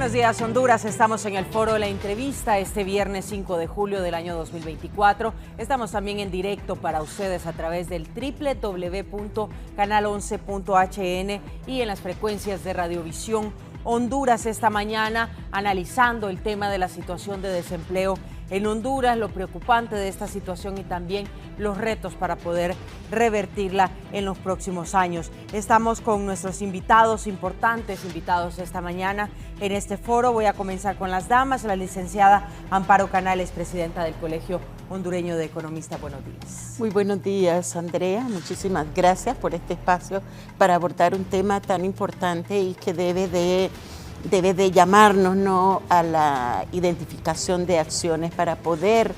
Buenos días, Honduras. Estamos en el foro de la entrevista este viernes 5 de julio del año 2024. Estamos también en directo para ustedes a través del www.canal11.hn y en las frecuencias de Radiovisión Honduras esta mañana, analizando el tema de la situación de desempleo en Honduras, lo preocupante de esta situación y también los retos para poder revertirla en los próximos años. Estamos con nuestros importantes invitados esta mañana en este foro. Voy a comenzar con las damas. La licenciada Amparo Canales, presidenta del Colegio Hondureño de Economistas. Buenos días. Muy buenos días, Andrea. Muchísimas gracias por este espacio para abordar un tema tan importante y que debe de llamarnos, ¿no?, a la identificación de acciones para poder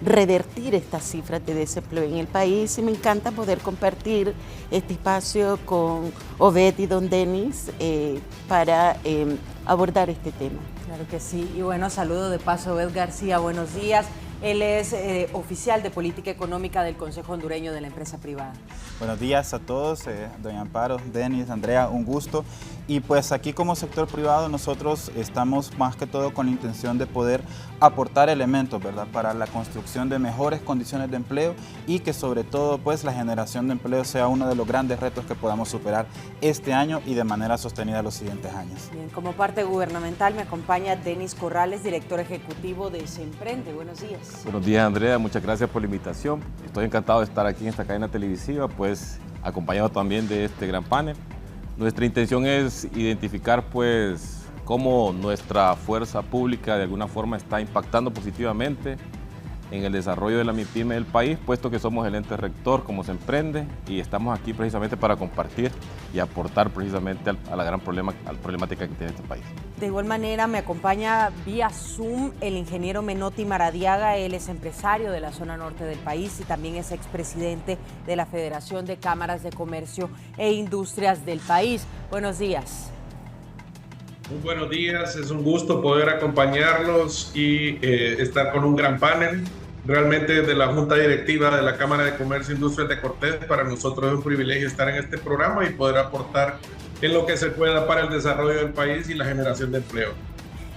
revertir estas cifras de desempleo en el país. Y me encanta poder compartir este espacio con Obed y don Denis para abordar este tema. Claro que sí. Y bueno, saludo de paso a Obed García. Buenos días. Él es oficial de política económica del Consejo Hondureño de la Empresa Privada. Buenos días a todos, doña Amparo, Denis, Andrea, un gusto. Y pues aquí como sector privado nosotros estamos más que todo con la intención de poder aportar elementos, ¿verdad?, para la construcción de mejores condiciones de empleo y que sobre todo pues la generación de empleo sea uno de los grandes retos que podamos superar este año y de manera sostenida los siguientes años. Bien, como parte gubernamental me acompaña Denis Corrales, director ejecutivo de SEMPRENDE. Buenos días. Buenos días, Andrea, muchas gracias por la invitación. Estoy encantado de estar aquí en esta cadena televisiva, pues acompañado también de este gran panel. Nuestra intención es identificar pues cómo nuestra fuerza pública de alguna forma está impactando positivamente en el desarrollo de la MIPYME del país, puesto que somos el ente rector como SEMPRENDE y estamos aquí precisamente para compartir y aportar precisamente a la gran problemática que tiene este país. De igual manera me acompaña vía Zoom el ingeniero Menotti Maradiaga. Él es empresario de la zona norte del país y también es expresidente de la Federación de Cámaras de Comercio e Industrias del país. Buenos días. Muy buenos días, es un gusto poder acompañarlos y estar con un gran panel. Realmente desde la Junta Directiva de la Cámara de Comercio e Industrias de Cortés, para nosotros es un privilegio estar en este programa y poder aportar en lo que se pueda para el desarrollo del país y la generación de empleo.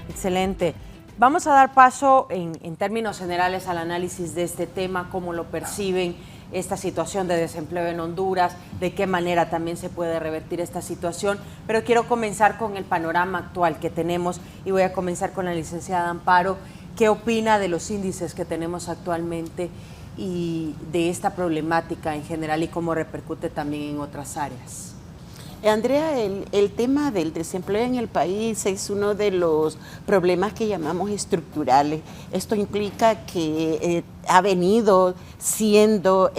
Excelente. Vamos a dar paso en términos generales al análisis de este tema, cómo lo perciben, esta situación de desempleo en Honduras, de qué manera también se puede revertir esta situación, pero quiero comenzar con el panorama actual que tenemos y voy a comenzar con la licenciada Amparo. ¿Qué opina de los índices que tenemos actualmente y de esta problemática en general y cómo repercute también en otras áreas? Andrea, el tema del desempleo en el país es uno de los problemas que llamamos estructurales. Esto implica que ha venido siendo,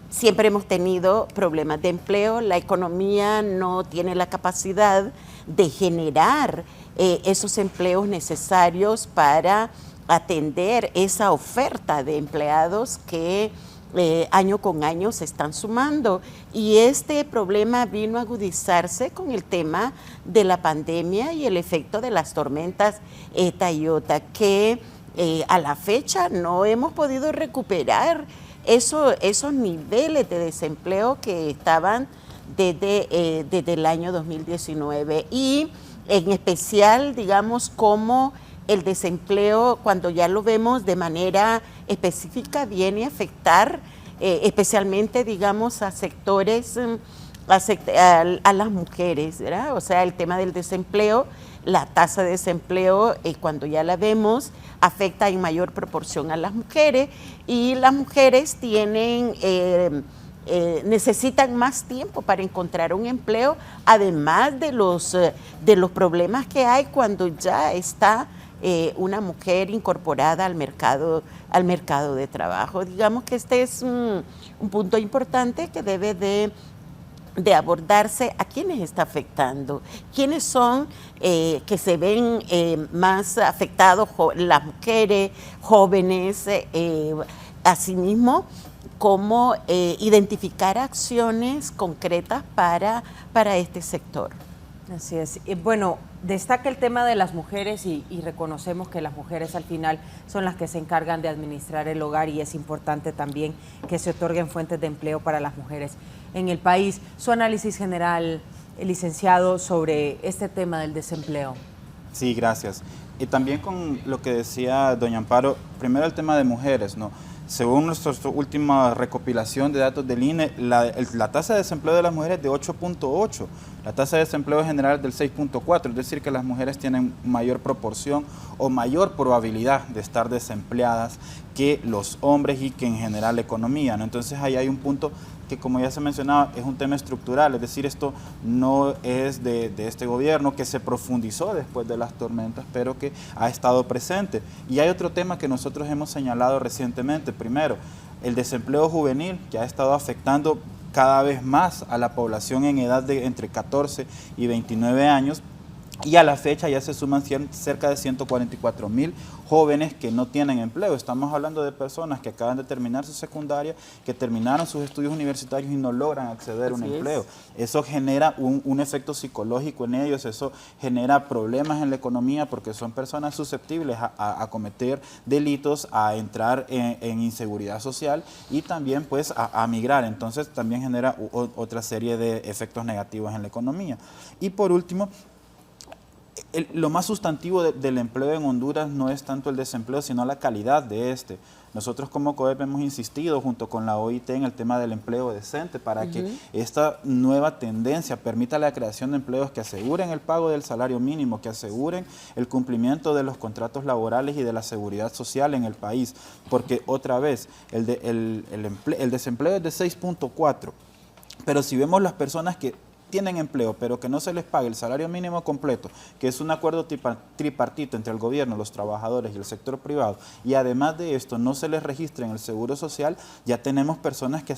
siempre hemos tenido problemas de empleo. La economía no tiene la capacidad de generar esos empleos necesarios para atender esa oferta de empleados que año con año se están sumando, y este problema vino a agudizarse con el tema de la pandemia y el efecto de las tormentas ETA y IOTA, que a la fecha no hemos podido recuperar esos niveles de desempleo que estaban desde el año 2019, y en especial, digamos, como el desempleo, cuando ya lo vemos de manera específica, viene a afectar especialmente, digamos, a sectores, a las mujeres, ¿verdad? O sea, el tema del desempleo, la tasa de desempleo, cuando ya la vemos, afecta en mayor proporción a las mujeres, y las mujeres tienen necesitan más tiempo para encontrar un empleo, además de los problemas que hay cuando ya está una mujer incorporada al mercado de trabajo. Digamos que este es un punto importante que debe de abordarse. ¿A quiénes está afectando? ¿Quiénes son que se ven más afectados? Las mujeres, jóvenes, asimismo, cómo identificar acciones concretas para este sector. Así es. Bueno, destaca el tema de las mujeres y reconocemos que las mujeres al final son las que se encargan de administrar el hogar, y es importante también que se otorguen fuentes de empleo para las mujeres en el país. Su análisis general, licenciado, sobre este tema del desempleo. Sí, gracias. Y también con lo que decía doña Amparo, primero el tema de mujeres, ¿no? Según nuestra última recopilación de datos del INE, la tasa de desempleo de las mujeres es de 8.8, la tasa de desempleo general es del 6.4, es decir, que las mujeres tienen mayor proporción o mayor probabilidad de estar desempleadas que los hombres y que en general la economía, ¿no? Entonces ahí hay un punto que, como ya se mencionaba, es un tema estructural, es decir, esto no es de este gobierno, que se profundizó después de las tormentas, pero que ha estado presente. Y hay otro tema que nosotros hemos señalado recientemente. Primero, el desempleo juvenil, que ha estado afectando cada vez más a la población en edad de entre 14 y 29 años, y a la fecha ya se suman cerca de 144,000 jóvenes que no tienen empleo. Estamos hablando de personas que acaban de terminar su secundaria, que terminaron sus estudios universitarios y no logran acceder a un empleo. Eso genera un efecto psicológico en ellos, eso genera problemas en la economía porque son personas susceptibles a cometer delitos, a entrar en inseguridad social y también pues a migrar. Entonces también genera otra serie de efectos negativos en la economía. Y por último, lo más sustantivo del empleo en Honduras no es tanto el desempleo, sino la calidad de este. Nosotros como COEP hemos insistido junto con la OIT en el tema del empleo decente para que esta nueva tendencia permita la creación de empleos que aseguren el pago del salario mínimo, que aseguren el cumplimiento de los contratos laborales y de la seguridad social en el país. Porque otra vez, el desempleo es de 6.4, pero si vemos las personas que tienen empleo, pero que no se les pague el salario mínimo completo, que es un acuerdo tripartito entre el gobierno, los trabajadores y el sector privado, y además de esto no se les registra en el Seguro Social, ya tenemos personas que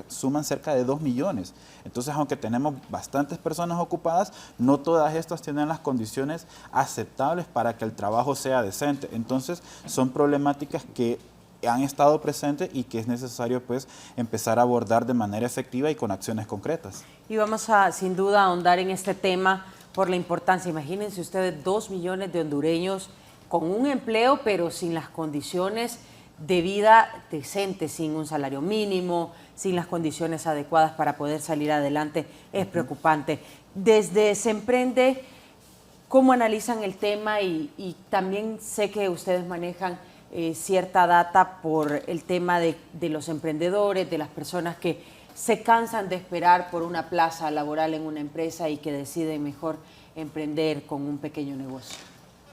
suman cerca de 2 millones. Entonces, aunque tenemos bastantes personas ocupadas, no todas estas tienen las condiciones aceptables para que el trabajo sea decente. Entonces, son problemáticas que han estado presentes y que es necesario pues empezar a abordar de manera efectiva y con acciones concretas. Y vamos a, sin duda, ahondar en este tema por la importancia. Imagínense ustedes 2 millones de hondureños con un empleo, pero sin las condiciones de vida decentes, sin un salario mínimo, sin las condiciones adecuadas para poder salir adelante. Es preocupante. Desde Se Emprende, ¿cómo analizan el tema? Y también sé que ustedes manejan cierta data por el tema de los emprendedores, de las personas que se cansan de esperar por una plaza laboral en una empresa y que deciden mejor emprender con un pequeño negocio.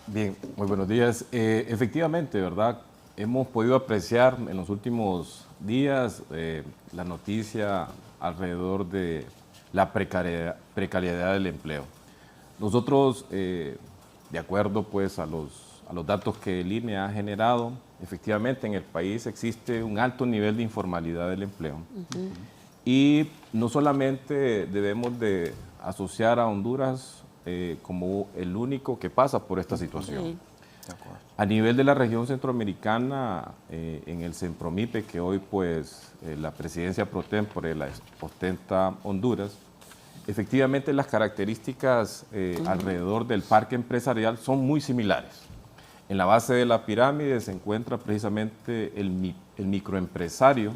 Bien, muy buenos días. Efectivamente, ¿verdad? Hemos podido apreciar en los últimos días la noticia alrededor de la precariedad del empleo. Nosotros, de acuerdo pues a los datos que el INE ha generado, efectivamente en el país existe un alto nivel de informalidad del empleo. Y no solamente debemos de asociar a Honduras como el único que pasa por esta situación. A nivel de la región centroamericana, en el CEMPROMIPE, que hoy pues la presidencia pro tempore la ostenta Honduras, efectivamente las características alrededor del parque empresarial son muy similares. En la base de la pirámide se encuentra precisamente el microempresario,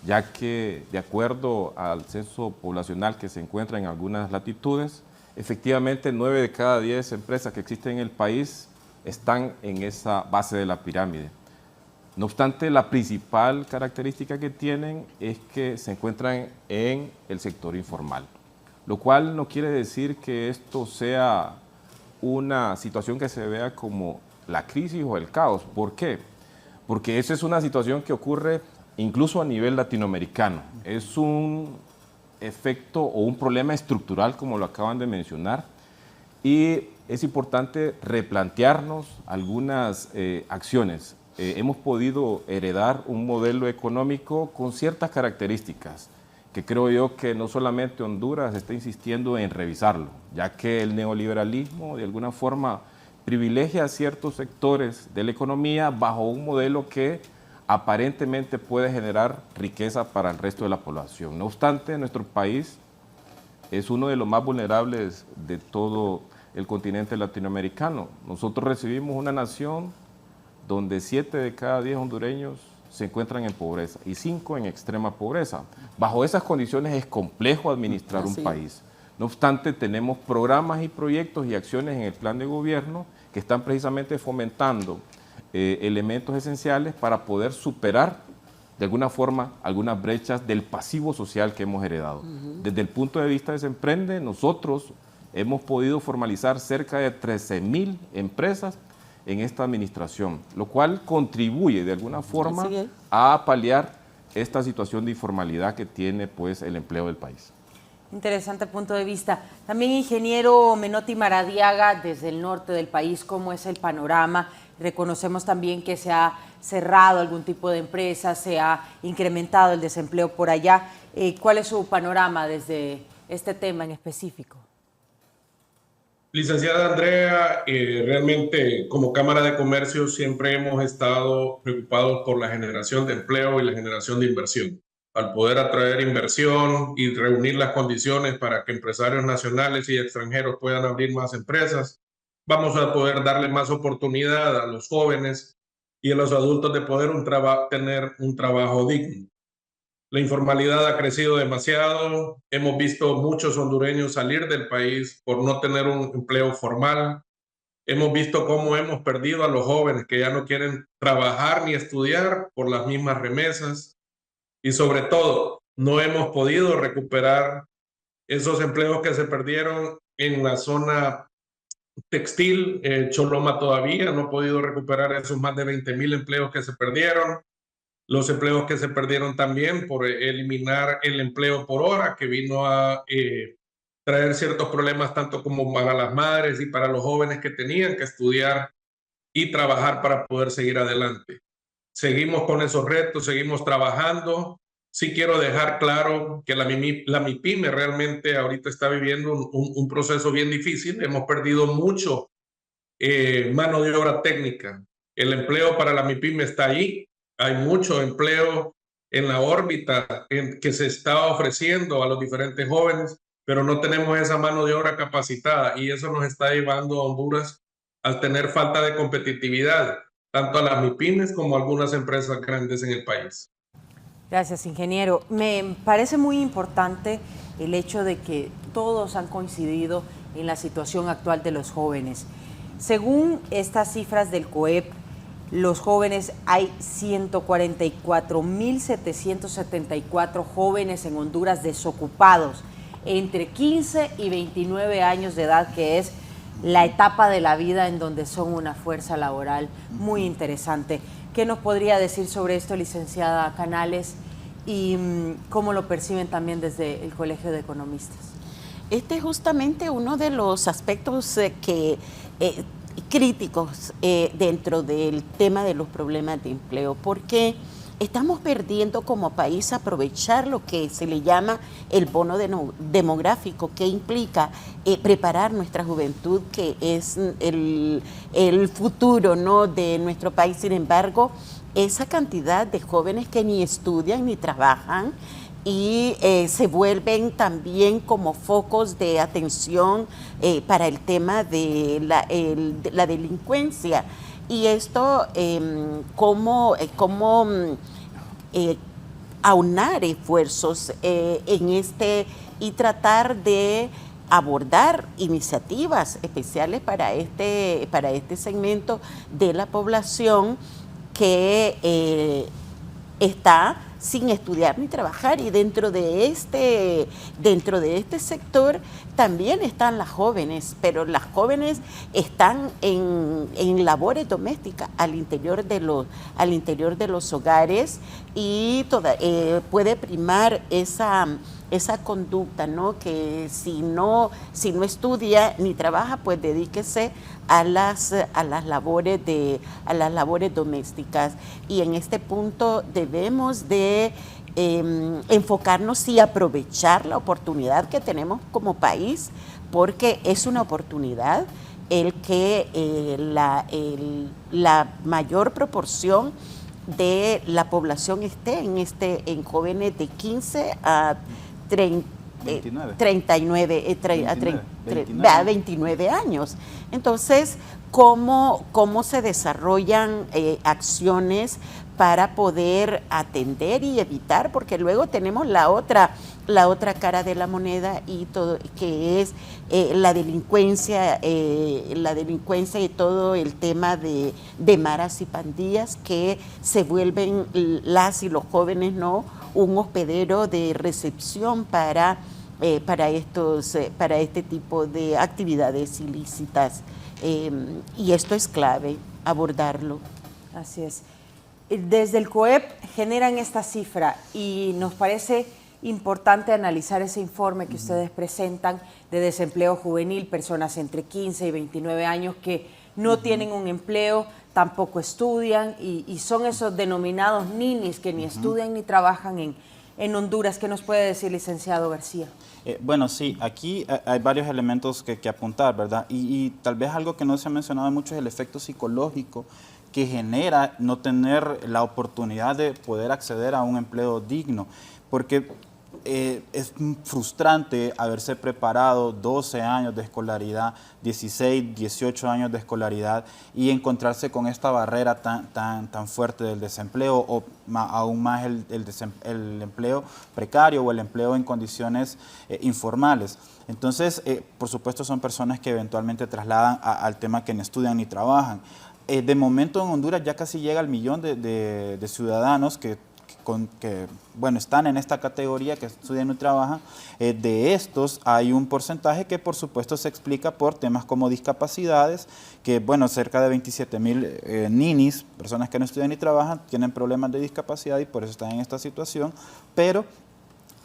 ya que de acuerdo al censo poblacional que se encuentra en algunas latitudes, efectivamente 9 de cada 10 empresas que existen en el país están en esa base de la pirámide. No obstante, la principal característica que tienen es que se encuentran en el sector informal, lo cual no quiere decir que esto sea una situación que se vea como la crisis o el caos. ¿Por qué? Porque esa es una situación que ocurre incluso a nivel latinoamericano. Es un efecto o un problema estructural, como lo acaban de mencionar, y es importante replantearnos algunas acciones. Hemos podido heredar un modelo económico con ciertas características, que creo yo que no solamente Honduras está insistiendo en revisarlo, ya que el neoliberalismo de alguna forma privilegia a ciertos sectores de la economía bajo un modelo que aparentemente puede generar riqueza para el resto de la población. No obstante, nuestro país es uno de los más vulnerables de todo el continente latinoamericano. Nosotros recibimos una nación donde 7 de cada 10 hondureños se encuentran en pobreza y 5 en extrema pobreza. Bajo esas condiciones es complejo administrar un país. No obstante, tenemos programas y proyectos y acciones en el plan de gobierno que están precisamente fomentando elementos esenciales para poder superar de alguna forma algunas brechas del pasivo social que hemos heredado. Desde el punto de vista de Semprende, nosotros hemos podido formalizar cerca de 13.000 empresas en esta administración, lo cual contribuye de alguna forma a paliar esta situación de informalidad que tiene pues el empleo del país. Interesante punto de vista. También, ingeniero Menotti Maradiaga, desde el norte del país, ¿cómo es el panorama? Reconocemos también que se ha cerrado algún tipo de empresa, se ha incrementado el desempleo por allá. ¿Cuál es su panorama desde este tema en específico? Licenciada Andrea, realmente como Cámara de Comercio siempre hemos estado preocupados por la generación de empleo y la generación de inversión. Al poder atraer inversión y reunir las condiciones para que empresarios nacionales y extranjeros puedan abrir más empresas, vamos a poder darle más oportunidad a los jóvenes y a los adultos de poder tener un trabajo digno. La informalidad ha crecido demasiado. Hemos visto muchos hondureños salir del país por no tener un empleo formal. Hemos visto cómo hemos perdido a los jóvenes que ya no quieren trabajar ni estudiar por las mismas remesas. Y sobre todo, no hemos podido recuperar esos empleos que se perdieron en la zona textil. Choloma todavía no ha podido recuperar esos más de 20.000 empleos que se perdieron. Los empleos que se perdieron también por eliminar el empleo por hora, que vino a traer ciertos problemas tanto como para las madres y para los jóvenes que tenían que estudiar y trabajar para poder seguir adelante. Seguimos con esos retos, seguimos trabajando. Sí quiero dejar claro que la MIPYME realmente ahorita está viviendo un proceso bien difícil. Hemos perdido mucho mano de obra técnica. El empleo para la MIPYME está ahí. Hay mucho empleo en la órbita que se está ofreciendo a los diferentes jóvenes, pero no tenemos esa mano de obra capacitada y eso nos está llevando a Honduras a tener falta de competitividad, tanto a las MIPYMES como a algunas empresas grandes en el país. Gracias, ingeniero. Me parece muy importante el hecho de que todos han coincidido en la situación actual de los jóvenes. Según estas cifras del COEP, los jóvenes, hay 144.774 jóvenes en Honduras desocupados entre 15 y 29 años de edad, que es la etapa de la vida en donde son una fuerza laboral muy interesante. ¿Qué nos podría decir sobre esto, licenciada Canales, y cómo lo perciben también desde el Colegio de Economistas? Este es justamente uno de los aspectos críticos dentro del tema de los problemas de empleo, porque estamos perdiendo como país aprovechar lo que se le llama el bono demográfico, que implica preparar nuestra juventud, que es el futuro, ¿no?, de nuestro país. Sin embargo, esa cantidad de jóvenes que ni estudian ni trabajan y se vuelven también como focos de atención para el tema de la delincuencia. Y esto, cómo aunar esfuerzos en y tratar de abordar iniciativas especiales para este segmento de la población que está sin estudiar ni trabajar, y dentro de este sector también están las jóvenes, pero las jóvenes están en labores domésticas al interior de los hogares, y puede primar esa conducta, ¿no?, que si no estudia ni trabaja, pues dedíquese a las labores domésticas. Y en este punto debemos de enfocarnos y aprovechar la oportunidad que tenemos como país, porque es una oportunidad el que la mayor proporción de la población esté en jóvenes de 15 a 29. 29 años. Entonces, ¿cómo se desarrollan acciones para poder atender y evitar? Porque luego tenemos la otra cara de la moneda y todo, que es la delincuencia y todo el tema de maras y pandillas que se vuelven las y los jóvenes, ¿no?, un hospedero de recepción para este tipo de actividades ilícitas. Y esto es clave, abordarlo. Así es. Desde el COEP generan esta cifra y nos parece importante analizar ese informe que ustedes presentan de desempleo juvenil, personas entre 15 y 29 años que no tienen un empleo, tampoco estudian y son esos denominados ninis que ni estudian ni trabajan en Honduras. ¿Qué nos puede decir, licenciado García? Bueno, sí, aquí hay varios elementos que apuntar, ¿verdad? Y tal vez algo que no se ha mencionado mucho es el efecto psicológico que genera no tener la oportunidad de poder acceder a un empleo digno, porque es frustrante haberse preparado 12 años de escolaridad, 16, 18 años de escolaridad y encontrarse con esta barrera tan fuerte del desempleo o aún más el empleo precario o el empleo en condiciones informales. Entonces, por supuesto, son personas que eventualmente trasladan al tema que ni estudian ni trabajan. De momento en Honduras ya casi llega al 1 millón de ciudadanos que están en esta categoría, que estudian y trabajan. De estos hay un porcentaje que por supuesto se explica por temas como discapacidades, que cerca de 27,000 ninis, personas que no estudian ni trabajan, tienen problemas de discapacidad y por eso están en esta situación. Pero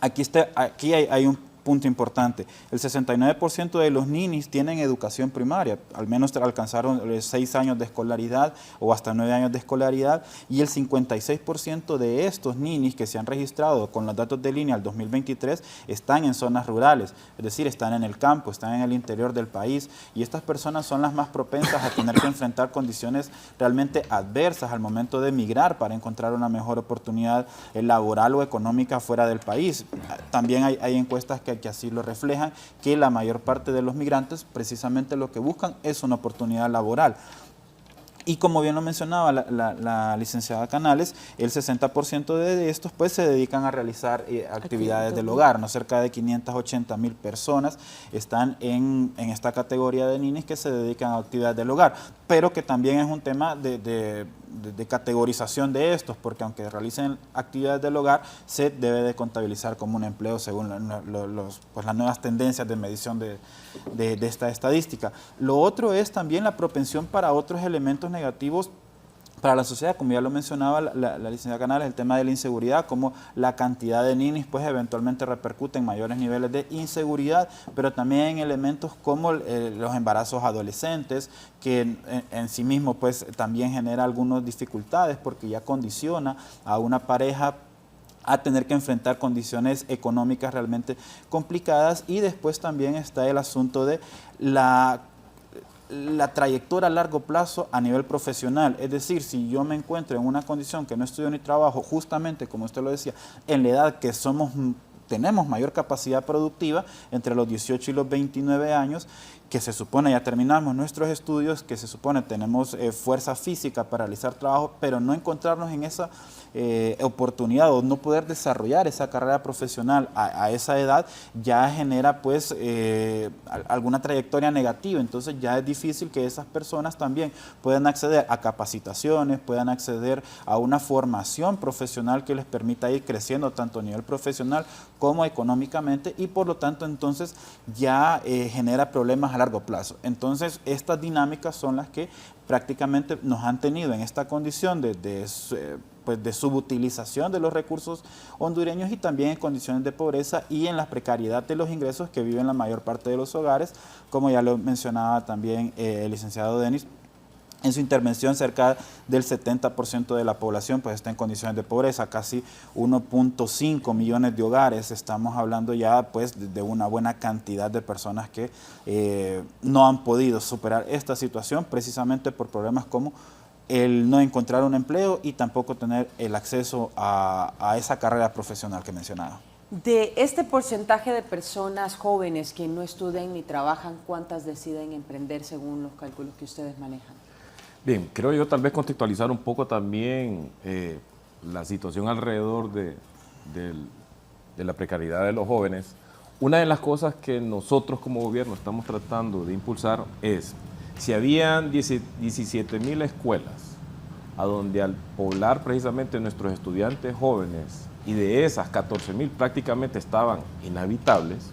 aquí hay un punto importante. El 69% de los ninis tienen educación primaria, al menos alcanzaron 6 años de escolaridad o hasta 9 años de escolaridad, y el 56% de estos ninis que se han registrado con los datos del INE al 2023 están en zonas rurales, es decir, están en el campo, están en el interior del país, y estas personas son las más propensas a tener que enfrentar condiciones realmente adversas al momento de emigrar para encontrar una mejor oportunidad laboral o económica fuera del país. También hay encuestas que así lo reflejan, que la mayor parte de los migrantes precisamente lo que buscan es una oportunidad laboral. Y como bien lo mencionaba la licenciada Canales, el 60% de estos pues se dedican a realizar actividades del hogar, ¿no? Cerca de 580,000 personas están en esta categoría de ninis que se dedican a actividades del hogar, pero que también es un tema de categorización de estos, porque aunque realicen actividades del hogar, se debe de contabilizar como un empleo según las nuevas tendencias de medición de esta estadística. Lo otro es también la propensión para otros elementos negativos para la sociedad, como ya lo mencionaba la licenciada Canales, el tema de la inseguridad, como la cantidad de ninis pues eventualmente repercute en mayores niveles de inseguridad, pero también en elementos como los embarazos adolescentes, que en sí mismo pues también genera algunas dificultades porque ya condiciona a una pareja a tener que enfrentar condiciones económicas realmente complicadas. Y después también está el asunto de la trayectoria a largo plazo a nivel profesional, es decir, si yo me encuentro en una condición que no estudio ni trabajo, justamente como usted lo decía, en la edad que tenemos mayor capacidad productiva, entre los 18 y los 29 años, que se supone ya terminamos nuestros estudios, que se supone tenemos fuerza física para realizar trabajo, pero no encontrarnos en esa oportunidad o no poder desarrollar esa carrera profesional a esa edad, ya genera pues alguna trayectoria negativa. Entonces ya es difícil que esas personas también puedan acceder a capacitaciones, puedan acceder a una formación profesional que les permita ir creciendo tanto a nivel profesional como económicamente, y por lo tanto entonces ya genera problemas a largo plazo. Entonces estas dinámicas son las que prácticamente nos han tenido en esta condición de subutilización de los recursos hondureños, y también en condiciones de pobreza y en la precariedad de los ingresos que viven la mayor parte de los hogares, como ya lo mencionaba también el licenciado Denis. En su intervención, cerca del 70% de la población pues está en condiciones de pobreza, casi 1.5 millones de hogares. Estamos hablando ya pues de una buena cantidad de personas que no han podido superar esta situación precisamente por problemas como el no encontrar un empleo y tampoco tener el acceso a esa carrera profesional que mencionaba. De este porcentaje de personas jóvenes que no estudian ni trabajan, ¿cuántas deciden emprender según los cálculos que ustedes manejan? Bien, creo yo tal vez contextualizar un poco también la situación alrededor de la precariedad de los jóvenes. Una de las cosas que nosotros como gobierno estamos tratando de impulsar es, si habían 17,000 escuelas a donde al poblar precisamente nuestros estudiantes jóvenes, y de esas 14,000 prácticamente estaban inhabitables,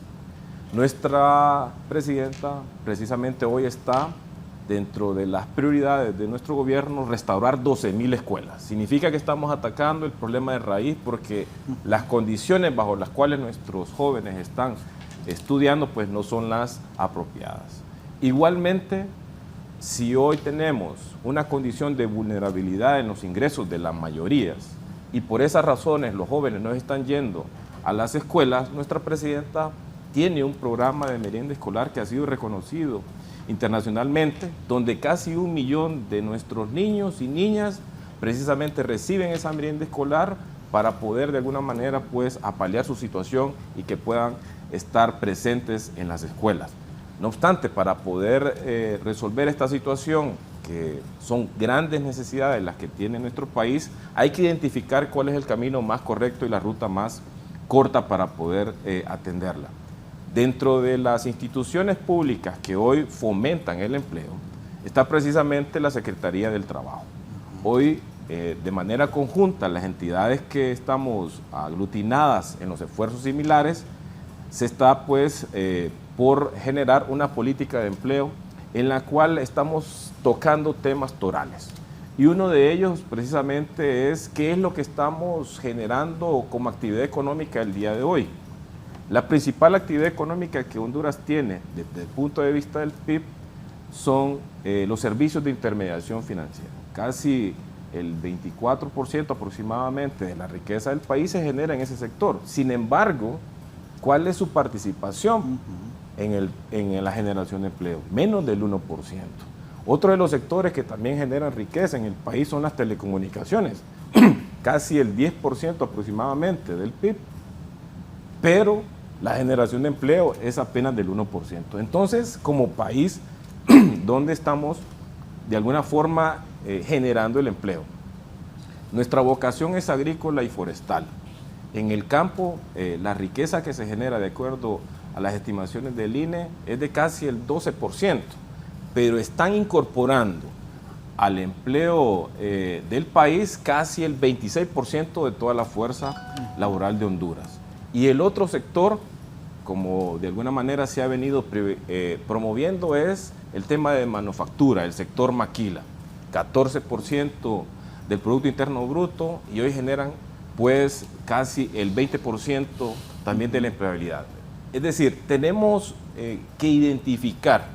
nuestra presidenta precisamente hoy está dentro de las prioridades de nuestro gobierno restaurar 12,000 escuelas. Significa que estamos atacando el problema de raíz porque las condiciones bajo las cuales nuestros jóvenes están estudiando pues no son las apropiadas. Igualmente, si hoy tenemos una condición de vulnerabilidad en los ingresos de las mayorías y por esas razones los jóvenes no están yendo a las escuelas, nuestra presidenta tiene un programa de merienda escolar que ha sido reconocido internacionalmente, donde casi 1 millón de nuestros niños y niñas precisamente reciben esa merienda escolar para poder de alguna manera pues apalear su situación y que puedan estar presentes en las escuelas. No obstante, para poder resolver esta situación, que son grandes necesidades las que tiene nuestro país, hay que identificar cuál es el camino más correcto y la ruta más corta para poder atenderla. Dentro de las instituciones públicas que hoy fomentan el empleo, está precisamente la Secretaría del Trabajo. Hoy, de manera conjunta, las entidades que estamos aglutinadas en los esfuerzos similares, se está pues por generar una política de empleo en la cual estamos tocando temas torales. Y uno de ellos precisamente es qué es lo que estamos generando como actividad económica el día de hoy. La principal actividad económica que Honduras tiene desde el punto de vista del PIB son los servicios de intermediación financiera. Casi el 24% aproximadamente de la riqueza del país se genera en ese sector. Sin embargo, ¿cuál es su participación en la generación de empleo? Menos del 1%. Otro de los sectores que también generan riqueza en el país son las telecomunicaciones. Casi el 10% aproximadamente del PIB. Pero la generación de empleo es apenas del 1%. Entonces, como país, ¿dónde estamos de alguna forma generando el empleo? Nuestra vocación es agrícola y forestal. En el campo, la riqueza que se genera de acuerdo a las estimaciones del INE es de casi el 12%, pero están incorporando al empleo del país casi el 26% de toda la fuerza laboral de Honduras. Y el otro sector, como de alguna manera se ha venido promoviendo, es el tema de manufactura, el sector maquila. 14% del Producto Interno Bruto y hoy generan pues casi el 20% también de la empleabilidad. Es decir, tenemos que identificar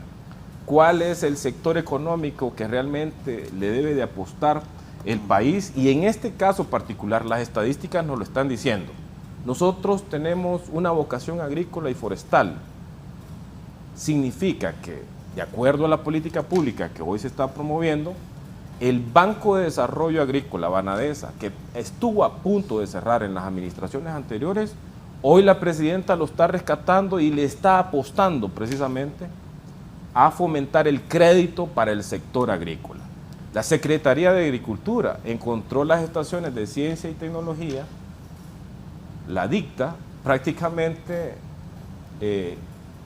cuál es el sector económico que realmente le debe de apostar el país y en este caso particular las estadísticas nos lo están diciendo. Nosotros tenemos una vocación agrícola y forestal. Significa que, de acuerdo a la política pública que hoy se está promoviendo, el Banco de Desarrollo Agrícola, Banadesa, que estuvo a punto de cerrar en las administraciones anteriores, hoy la presidenta lo está rescatando y le está apostando precisamente a fomentar el crédito para el sector agrícola. La Secretaría de Agricultura encontró las estaciones de ciencia y tecnología, la dicta prácticamente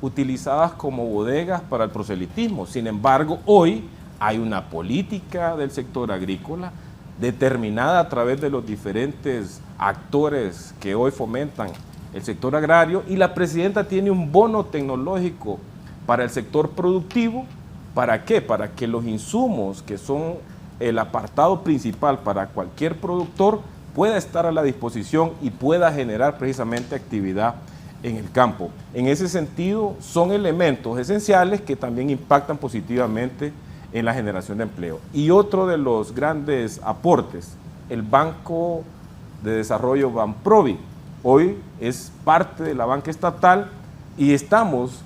utilizadas como bodegas para el proselitismo. Sin embargo, hoy hay una política del sector agrícola determinada a través de los diferentes actores que hoy fomentan el sector agrario y la presidenta tiene un bono tecnológico para el sector productivo. ¿Para qué? Para que los insumos que son el apartado principal para cualquier productor pueda estar a la disposición y pueda generar precisamente actividad en el campo. En ese sentido, son elementos esenciales que también impactan positivamente en la generación de empleo. Y otro de los grandes aportes, el Banco de Desarrollo Banprovi, hoy es parte de la banca estatal y estamos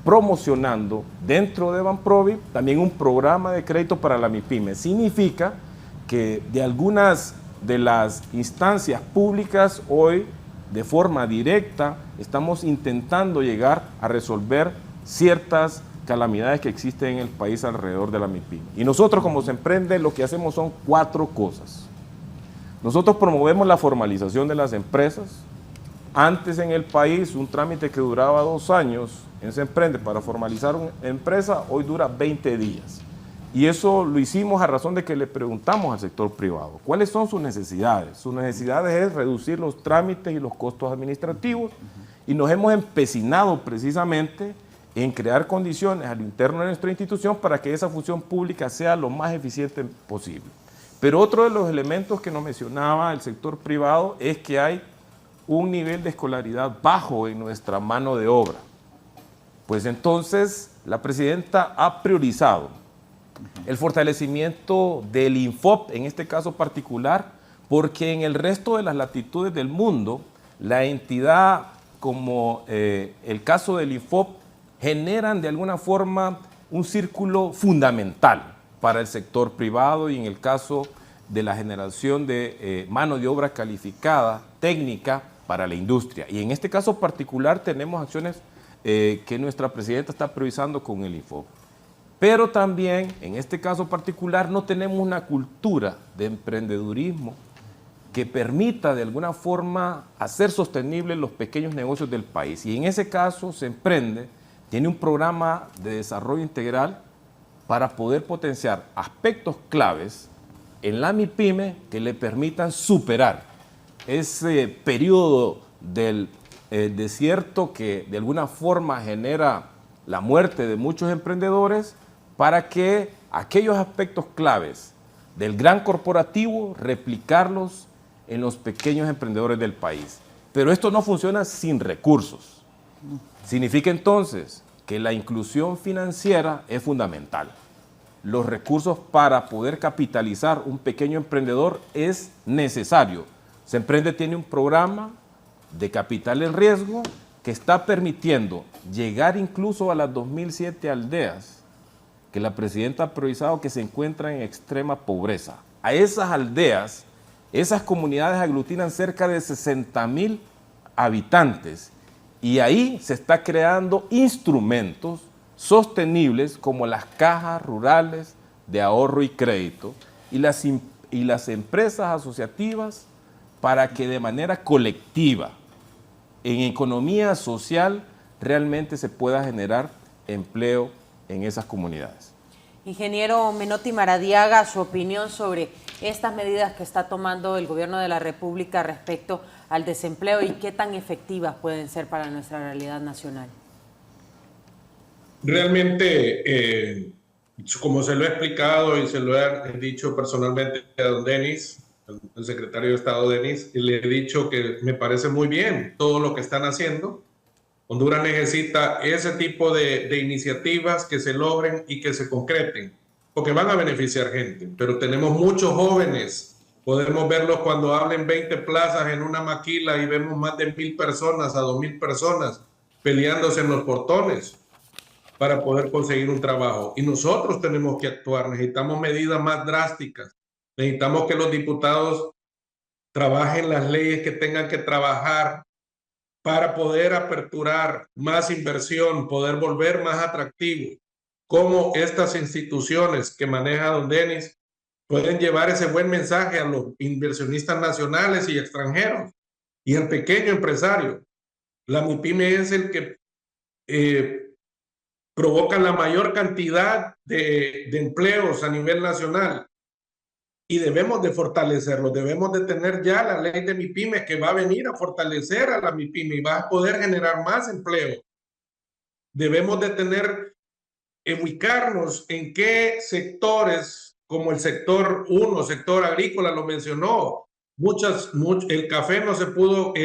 promocionando dentro de Banprovi también un programa de crédito para la MIPYME. Significa que de algunas de las instancias públicas, hoy de forma directa estamos intentando llegar a resolver ciertas calamidades que existen en el país alrededor de la MIPYME. Y nosotros como Se Emprende lo que hacemos son 4 cosas. Nosotros promovemos la formalización de las empresas. Antes en el país un trámite que duraba 2 años en Se Emprende para formalizar una empresa, hoy dura 20 días. Y eso lo hicimos a razón de que le preguntamos al sector privado, ¿cuáles son sus necesidades? Sus necesidades es reducir los trámites y los costos administrativos, y nos hemos empecinado precisamente en crear condiciones al interno de nuestra institución para que esa función pública sea lo más eficiente posible. Pero otro de los elementos que nos mencionaba el sector privado es que hay un nivel de escolaridad bajo en nuestra mano de obra. Pues entonces la presidenta ha priorizado el fortalecimiento del INFOP, en este caso particular, porque en el resto de las latitudes del mundo, la entidad como el caso del INFOP generan de alguna forma un círculo fundamental para el sector privado y en el caso de la generación de mano de obra calificada, técnica, para la industria. Y en este caso particular tenemos acciones que nuestra presidenta está priorizando con el INFOP. Pero también, en este caso particular, no tenemos una cultura de emprendedurismo que permita de alguna forma hacer sostenibles los pequeños negocios del país. Y en ese caso, Se Emprende tiene un programa de desarrollo integral para poder potenciar aspectos claves en la MIPYME que le permitan superar ese periodo del desierto que de alguna forma genera la muerte de muchos emprendedores, para que aquellos aspectos claves del gran corporativo, replicarlos en los pequeños emprendedores del país. Pero esto no funciona sin recursos. Significa entonces que la inclusión financiera es fundamental. Los recursos para poder capitalizar un pequeño emprendedor es necesario. Se Emprende tiene un programa de capital en riesgo que está permitiendo llegar incluso a las 2007 aldeas que la presidenta ha priorizado que se encuentran en extrema pobreza. A esas aldeas, esas comunidades aglutinan cerca de 60,000 habitantes y ahí se está creando instrumentos sostenibles como las cajas rurales de ahorro y crédito y las empresas asociativas para que de manera colectiva, en economía social, realmente se pueda generar empleo en esas comunidades. Ingeniero Menotti Maradiaga, su opinión sobre estas medidas que está tomando el gobierno de la República respecto al desempleo y qué tan efectivas pueden ser para nuestra realidad nacional. Realmente, como se lo he explicado y se lo he dicho personalmente a don Denis, el secretario de Estado Denis, le he dicho que me parece muy bien todo lo que están haciendo. Honduras necesita ese tipo de iniciativas que se logren y que se concreten, porque van a beneficiar gente. Pero tenemos muchos jóvenes, podemos verlos cuando hablen 20 plazas en una maquila y vemos más de 1,000 personas a 2,000 personas peleándose en los portones para poder conseguir un trabajo. Y nosotros tenemos que actuar, necesitamos medidas más drásticas, necesitamos que los diputados trabajen las leyes que tengan que trabajar para poder aperturar más inversión, poder volver más atractivo, cómo estas instituciones que maneja don Denis pueden llevar ese buen mensaje a los inversionistas nacionales y extranjeros y al pequeño empresario. La MIPYME es el que provoca la mayor cantidad de empleos a nivel nacional. Y debemos de fortalecerlo, debemos de tener ya la ley de MIPYME que va a venir a fortalecer a la MIPYME y va a poder generar más empleo. Debemos de ubicarnos en qué sectores, como el sector 1, sector agrícola, lo mencionó. El café no se pudo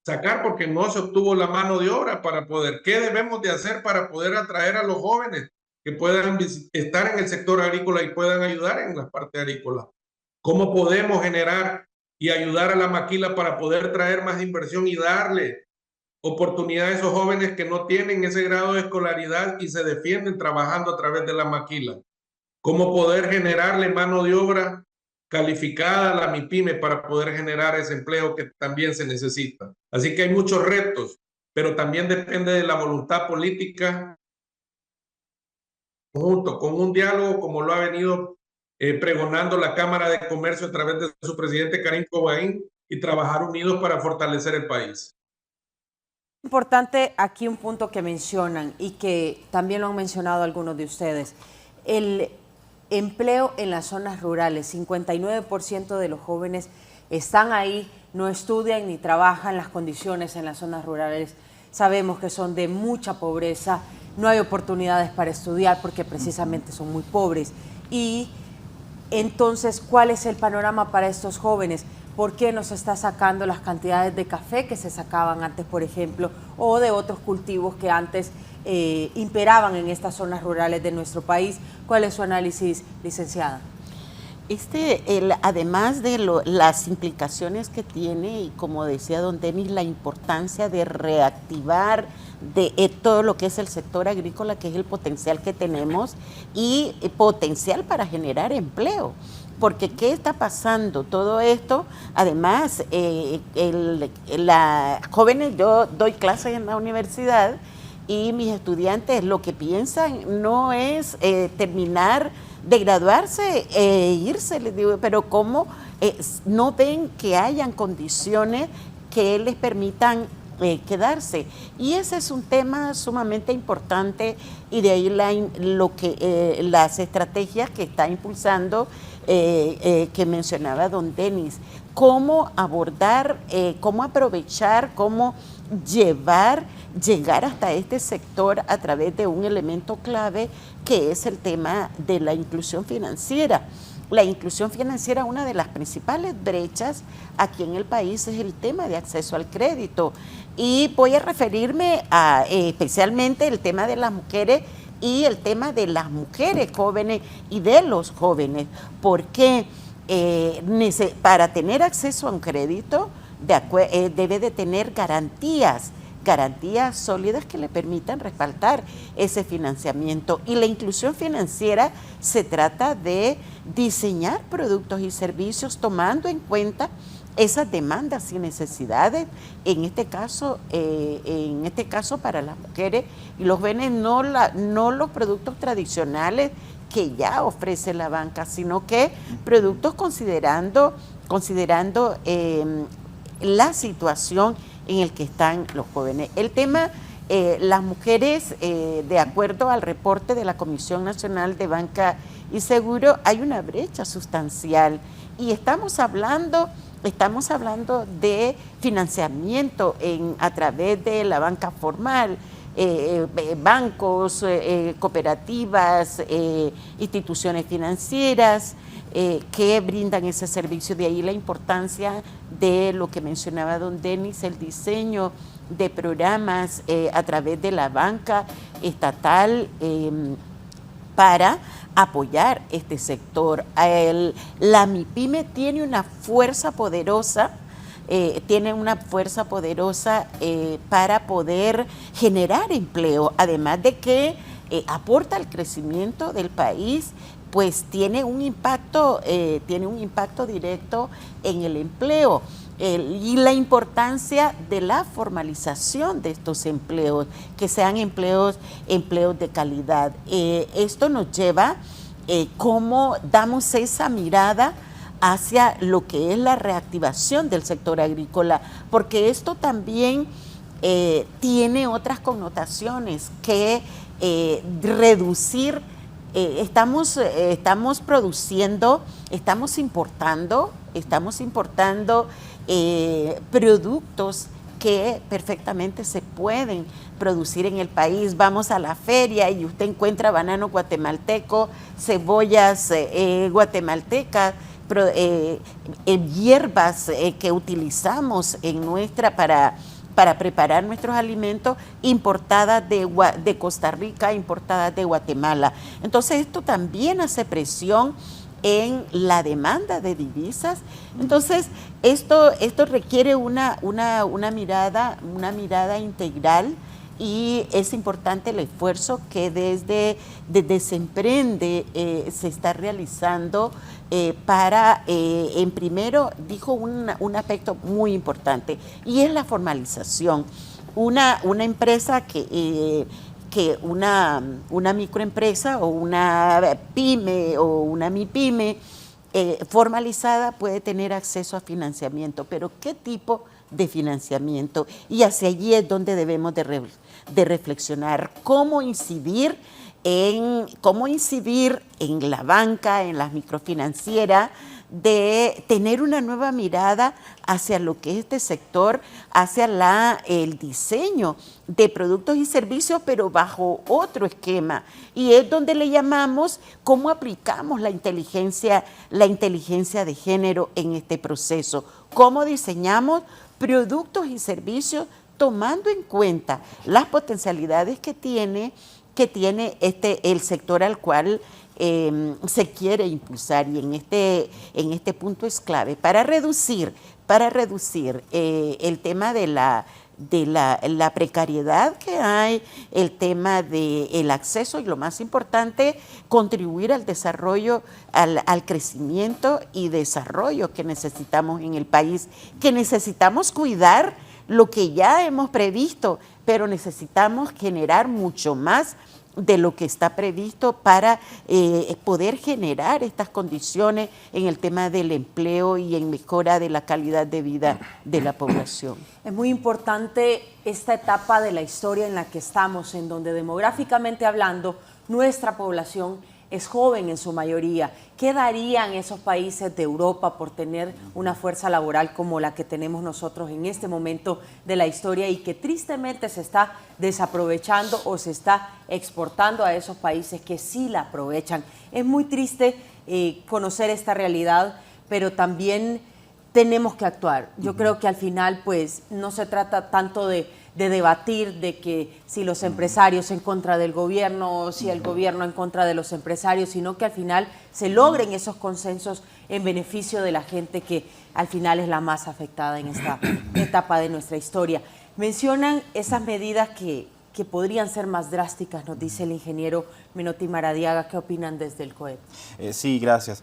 sacar porque no se obtuvo la mano de obra para poder. ¿Qué debemos de hacer para poder atraer a los jóvenes que puedan estar en el sector agrícola y puedan ayudar en la parte agrícola? ¿Cómo podemos generar y ayudar a la maquila para poder traer más inversión y darle oportunidad a esos jóvenes que no tienen ese grado de escolaridad y se defienden trabajando a través de la maquila? ¿Cómo poder generarle mano de obra calificada la MIPYME para poder generar ese empleo que también se necesita. Así que hay muchos retos, pero también depende de la voluntad política junto con un diálogo como lo ha venido pregonando la Cámara de Comercio a través de su presidente Karim Cobain, y trabajar unidos para fortalecer el país. Importante aquí un punto que mencionan y que también lo han mencionado algunos de ustedes, el empleo en las zonas rurales. 59% de los jóvenes están ahí, no estudian ni trabajan. Las condiciones en las zonas rurales sabemos que son de mucha pobreza, no hay oportunidades para estudiar porque precisamente son muy pobres. Y entonces, ¿cuál es el panorama para estos jóvenes? ¿Por qué no se está sacando las cantidades de café que se sacaban antes, por ejemplo, o de otros cultivos que antes imperaban en estas zonas rurales de nuestro país? ¿Cuál es su análisis, licenciada? Además de las implicaciones que tiene, y como decía don Denis, la importancia de reactivar todo lo que es el sector agrícola, que es el potencial que tenemos, y potencial para generar empleo. Porque ¿qué está pasando? Todo esto, además, jóvenes, yo doy clases en la universidad y mis estudiantes lo que piensan no es terminar de graduarse e irse, les digo, pero ¿cómo no ven que hayan condiciones que les permitan quedarse? Y ese es un tema sumamente importante, y de ahí las estrategias que está impulsando, que mencionaba don Denis, cómo abordar, cómo aprovechar, cómo llegar hasta este sector a través de un elemento clave que es el tema de la inclusión financiera. La inclusión financiera, una de las principales brechas aquí en el país, es el tema de acceso al crédito. Y voy a referirme a especialmente el tema de las mujeres y el tema de las mujeres jóvenes y de los jóvenes, porque para tener acceso a un crédito debe de tener garantías sólidas que le permitan respaldar ese financiamiento. Y la inclusión financiera se trata de diseñar productos y servicios tomando en cuenta esas demandas y necesidades, en este caso para las mujeres y los jóvenes, no los productos tradicionales que ya ofrece la banca, sino que productos considerando la situación en el que están los jóvenes. El tema, las mujeres, de acuerdo al reporte de la Comisión Nacional de Banca y Seguro, hay una brecha sustancial, y estamos hablando de financiamiento a través de la banca formal, bancos, cooperativas, instituciones financieras que brindan ese servicio. De ahí la importancia de lo que mencionaba don Denis, el diseño de programas a través de la banca estatal para apoyar este sector. La MIPYME tiene una fuerza poderosa, para poder generar empleo, además de que aporta al crecimiento del país, pues tiene un impacto directo en el empleo. Y la importancia de la formalización de estos empleos, que sean empleos de calidad. Esto nos lleva cómo damos esa mirada hacia lo que es la reactivación del sector agrícola, porque esto también tiene otras connotaciones que reducir. Estamos produciendo, estamos importando productos que perfectamente se pueden producir en el país. Vamos a la feria y usted encuentra banano guatemalteco, cebollas guatemaltecas, hierbas que utilizamos para preparar nuestros alimentos, importadas de Costa Rica, importadas de Guatemala. Entonces esto también hace presión en la demanda de divisas. Entonces esto requiere una mirada integral y es importante el esfuerzo que desde Semprende se está realizando para, en primero, dijo un aspecto muy importante, y es la formalización. Una empresa que una microempresa o una pyme o una MIPYME formalizada puede tener acceso a financiamiento, pero ¿qué tipo de financiamiento? Y hacia allí es donde debemos de reflexionar cómo incidir en la banca, en las microfinancieras, de tener una nueva mirada hacia lo que es este sector, hacia el diseño de productos y servicios, pero bajo otro esquema. Y es donde le llamamos cómo aplicamos la inteligencia de género en este proceso, cómo diseñamos productos y servicios tomando en cuenta las potencialidades que tiene el sector al cual se quiere impulsar, y en este punto es clave para reducir el tema de la precariedad que hay, el tema del acceso, y lo más importante, contribuir al desarrollo, al crecimiento y desarrollo que necesitamos en el país, que necesitamos cuidar lo que ya hemos previsto, pero necesitamos generar mucho más de lo que está previsto para poder generar estas condiciones en el tema del empleo y en mejora de la calidad de vida de la población. Es muy importante esta etapa de la historia en la que estamos, en donde demográficamente hablando, nuestra población es joven en su mayoría. ¿Qué darían esos países de Europa por tener una fuerza laboral como la que tenemos nosotros en este momento de la historia, y que tristemente se está desaprovechando o se está exportando a esos países que sí la aprovechan? Es muy triste conocer esta realidad, pero también tenemos que actuar. Yo creo que al final pues no se trata tanto de debatir de que si los empresarios en contra del gobierno o si el gobierno en contra de los empresarios, sino que al final se logren esos consensos en beneficio de la gente que al final es la más afectada en esta etapa de nuestra historia. Mencionan esas medidas que podrían ser más drásticas, nos dice el ingeniero Menotti Maradiaga. ¿Qué opinan desde el COEP? Sí, gracias.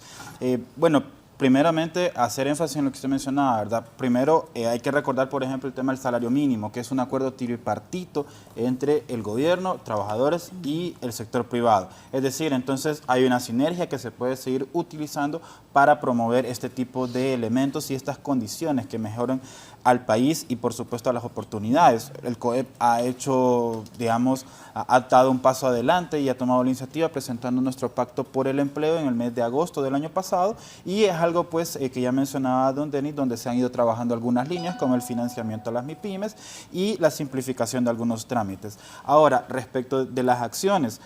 Bueno, primeramente, hacer énfasis en lo que usted mencionaba, ¿verdad? Primero, hay que recordar, por ejemplo, el tema del salario mínimo, que es un acuerdo tripartito entre el gobierno, trabajadores y el sector privado. Es decir, entonces hay una sinergia que se puede seguir utilizando para promover este tipo de elementos y estas condiciones que mejoren al país y, por supuesto, a las oportunidades. El COEP ha hecho, digamos, ha dado un paso adelante y ha tomado la iniciativa presentando nuestro pacto por el empleo en el mes de agosto del año pasado, y es algo pues que ya mencionaba don Denis, donde se han ido trabajando algunas líneas como el financiamiento a las MIPYMES y la simplificación de algunos trámites. Ahora, respecto de las acciones,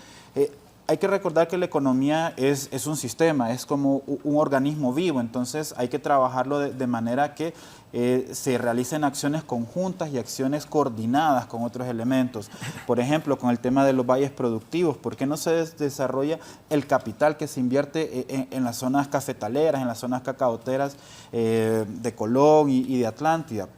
hay que recordar que la economía es un sistema, es como un organismo vivo, entonces hay que trabajarlo de manera que se realicen acciones conjuntas y acciones coordinadas con otros elementos. Por ejemplo, con el tema de los valles productivos, ¿por qué no se desarrolla el capital que se invierte en las zonas cafetaleras, en las zonas cacaoteras de Colón y de Atlántida?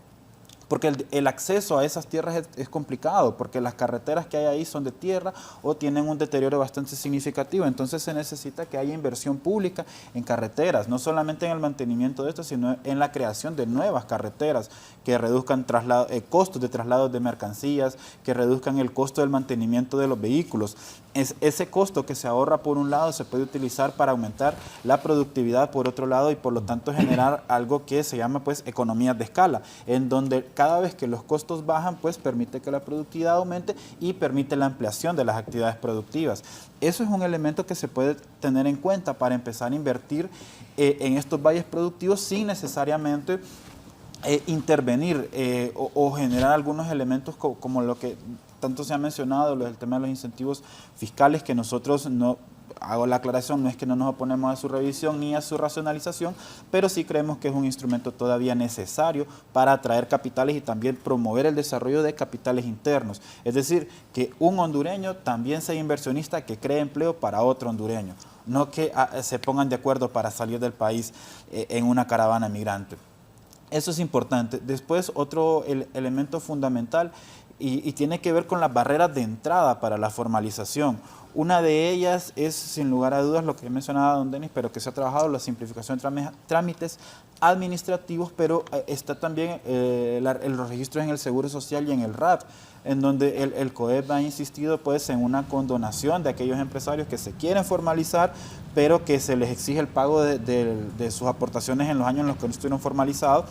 Porque el acceso a esas tierras es complicado, porque las carreteras que hay ahí son de tierra o tienen un deterioro bastante significativo. Entonces se necesita que haya inversión pública en carreteras, no solamente en el mantenimiento de esto, sino en la creación de nuevas carreteras que reduzcan costos de traslados de mercancías, que reduzcan el costo del mantenimiento de los vehículos. Ese costo que se ahorra por un lado se puede utilizar para aumentar la productividad por otro lado, y por lo tanto generar algo que se llama pues economías de escala, en donde cada vez que los costos bajan pues permite que la productividad aumente y permite la ampliación de las actividades productivas. Eso es un elemento que se puede tener en cuenta para empezar a invertir en estos valles productivos sin necesariamente intervenir o generar algunos elementos como lo que tanto se ha mencionado, el tema de los incentivos fiscales, que nosotros no, hago la aclaración, no es que no nos oponemos a su revisión ni a su racionalización, pero sí creemos que es un instrumento todavía necesario para atraer capitales y también promover el desarrollo de capitales internos. Es decir, que un hondureño también sea inversionista que cree empleo para otro hondureño, no que se pongan de acuerdo para salir del país en una caravana migrante. Eso es importante. Después, otro elemento fundamental y tiene que ver con las barreras de entrada para la formalización. Una de ellas es, sin lugar a dudas, lo que mencionaba don Denis, pero que se ha trabajado, la simplificación de trámites administrativos, pero está también los registros en el Seguro Social y en el RAP, en donde el COEP ha insistido pues en una condonación de aquellos empresarios que se quieren formalizar, pero que se les exige el pago de sus aportaciones en los años en los que no estuvieron formalizados,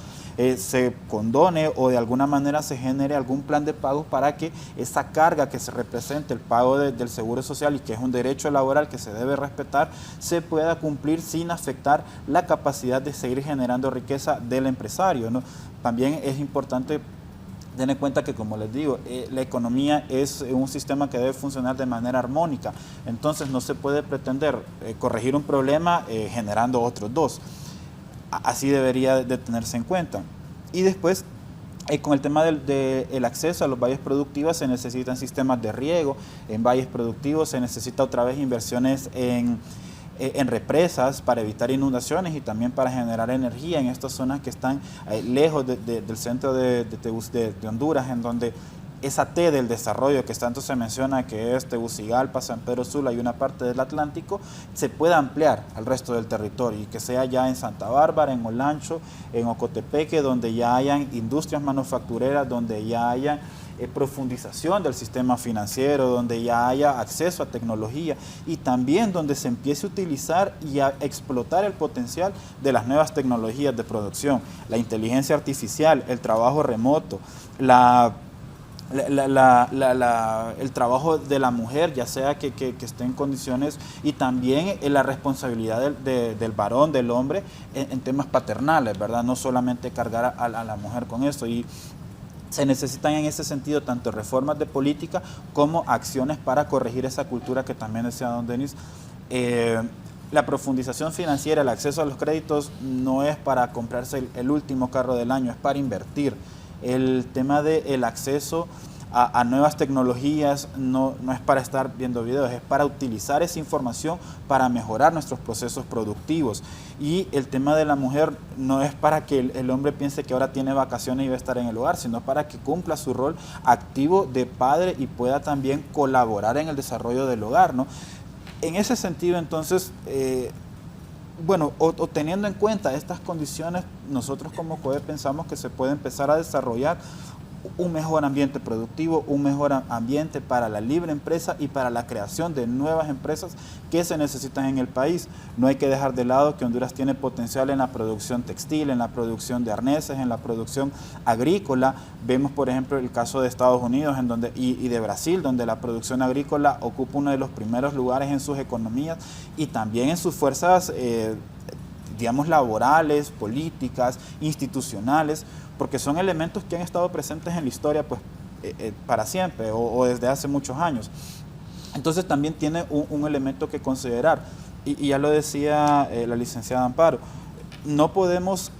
se condone o de alguna manera se genere algún plan de pagos para que esa carga que se represente, el pago del Seguro Social, y que es un derecho laboral que se debe respetar, se pueda cumplir sin afectar la capacidad de seguir generando riqueza del empresario, ¿no? También es importante tener en cuenta que, como les digo, la economía es un sistema que debe funcionar de manera armónica, entonces no se puede pretender corregir un problema generando otros dos. Así debería de tenerse en cuenta. Y después, con el tema del acceso a los valles productivos, se necesitan sistemas de riego. En valles productivos se necesita otra vez inversiones en represas para evitar inundaciones y también para generar energía en estas zonas que están lejos del centro de Honduras, en donde esa T del desarrollo que tanto se menciona, que es Tegucigalpa, San Pedro Sula y una parte del Atlántico, se pueda ampliar al resto del territorio y que sea ya en Santa Bárbara, en Olancho, en Ocotepeque, donde ya hayan industrias manufactureras, donde ya haya profundización del sistema financiero, donde ya haya acceso a tecnología y también donde se empiece a utilizar y a explotar el potencial de las nuevas tecnologías de producción, la inteligencia artificial, el trabajo remoto, el trabajo de la mujer, ya sea que esté en condiciones, y también la responsabilidad del varón, del hombre, en temas paternales, ¿verdad? No solamente cargar a la mujer con esto. Y se necesitan en ese sentido tanto reformas de política como acciones para corregir esa cultura que también decía don Denis. La profundización financiera, el acceso a los créditos no es para comprarse el último carro del año, es para invertir. El tema del acceso a nuevas tecnologías no es para estar viendo videos, es para utilizar esa información para mejorar nuestros procesos productivos. Y el tema de la mujer no es para que el hombre piense que ahora tiene vacaciones y va a estar en el hogar, sino para que cumpla su rol activo de padre y pueda también colaborar en el desarrollo del hogar, ¿no? En ese sentido, entonces, bueno, teniendo en cuenta estas condiciones, nosotros como COE pensamos que se puede empezar a desarrollar un mejor ambiente productivo, un mejor ambiente para la libre empresa y para la creación de nuevas empresas que se necesitan en el país. No hay que dejar de lado que Honduras tiene potencial en la producción textil, en la producción de arneses, en la producción agrícola. Vemos, por ejemplo, el caso de Estados Unidos y de Brasil, donde la producción agrícola ocupa uno de los primeros lugares en sus economías y también en sus fuerzas digamos, laborales, políticas, institucionales, porque son elementos que han estado presentes en la historia pues, para siempre o desde hace muchos años. Entonces también tiene un elemento que considerar, y ya lo decía la licenciada Amparo, no podemos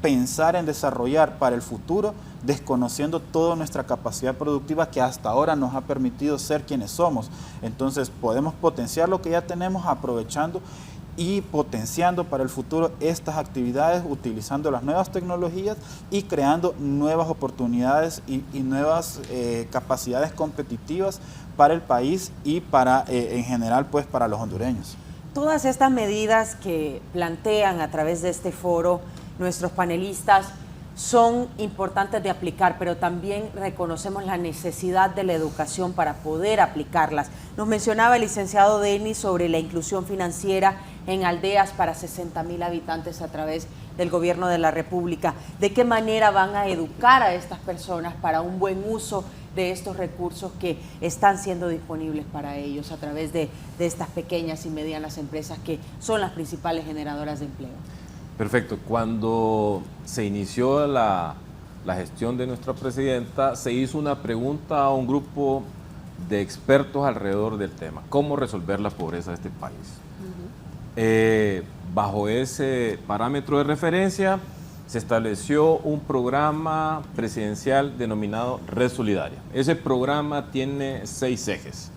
pensar en desarrollar para el futuro desconociendo toda nuestra capacidad productiva que hasta ahora nos ha permitido ser quienes somos. Entonces podemos potenciar lo que ya tenemos aprovechando y potenciando para el futuro estas actividades, utilizando las nuevas tecnologías y creando nuevas oportunidades y nuevas capacidades competitivas para el país y para, en general, pues para los hondureños. Todas estas medidas que plantean a través de este foro nuestros panelistas son importantes de aplicar, pero también reconocemos la necesidad de la educación para poder aplicarlas. Nos mencionaba el licenciado Denis sobre la inclusión financiera en aldeas para 60,000 habitantes a través del gobierno de la República. ¿De qué manera van a educar a estas personas para un buen uso de estos recursos que están siendo disponibles para ellos a través de estas pequeñas y medianas empresas que son las principales generadoras de empleo? Perfecto. Cuando se inició la gestión de nuestra presidenta, se hizo una pregunta a un grupo de expertos alrededor del tema: ¿cómo resolver la pobreza de este país? Bajo ese parámetro de referencia se estableció un programa presidencial denominado Red Solidaria. Ese programa tiene 6 ejes.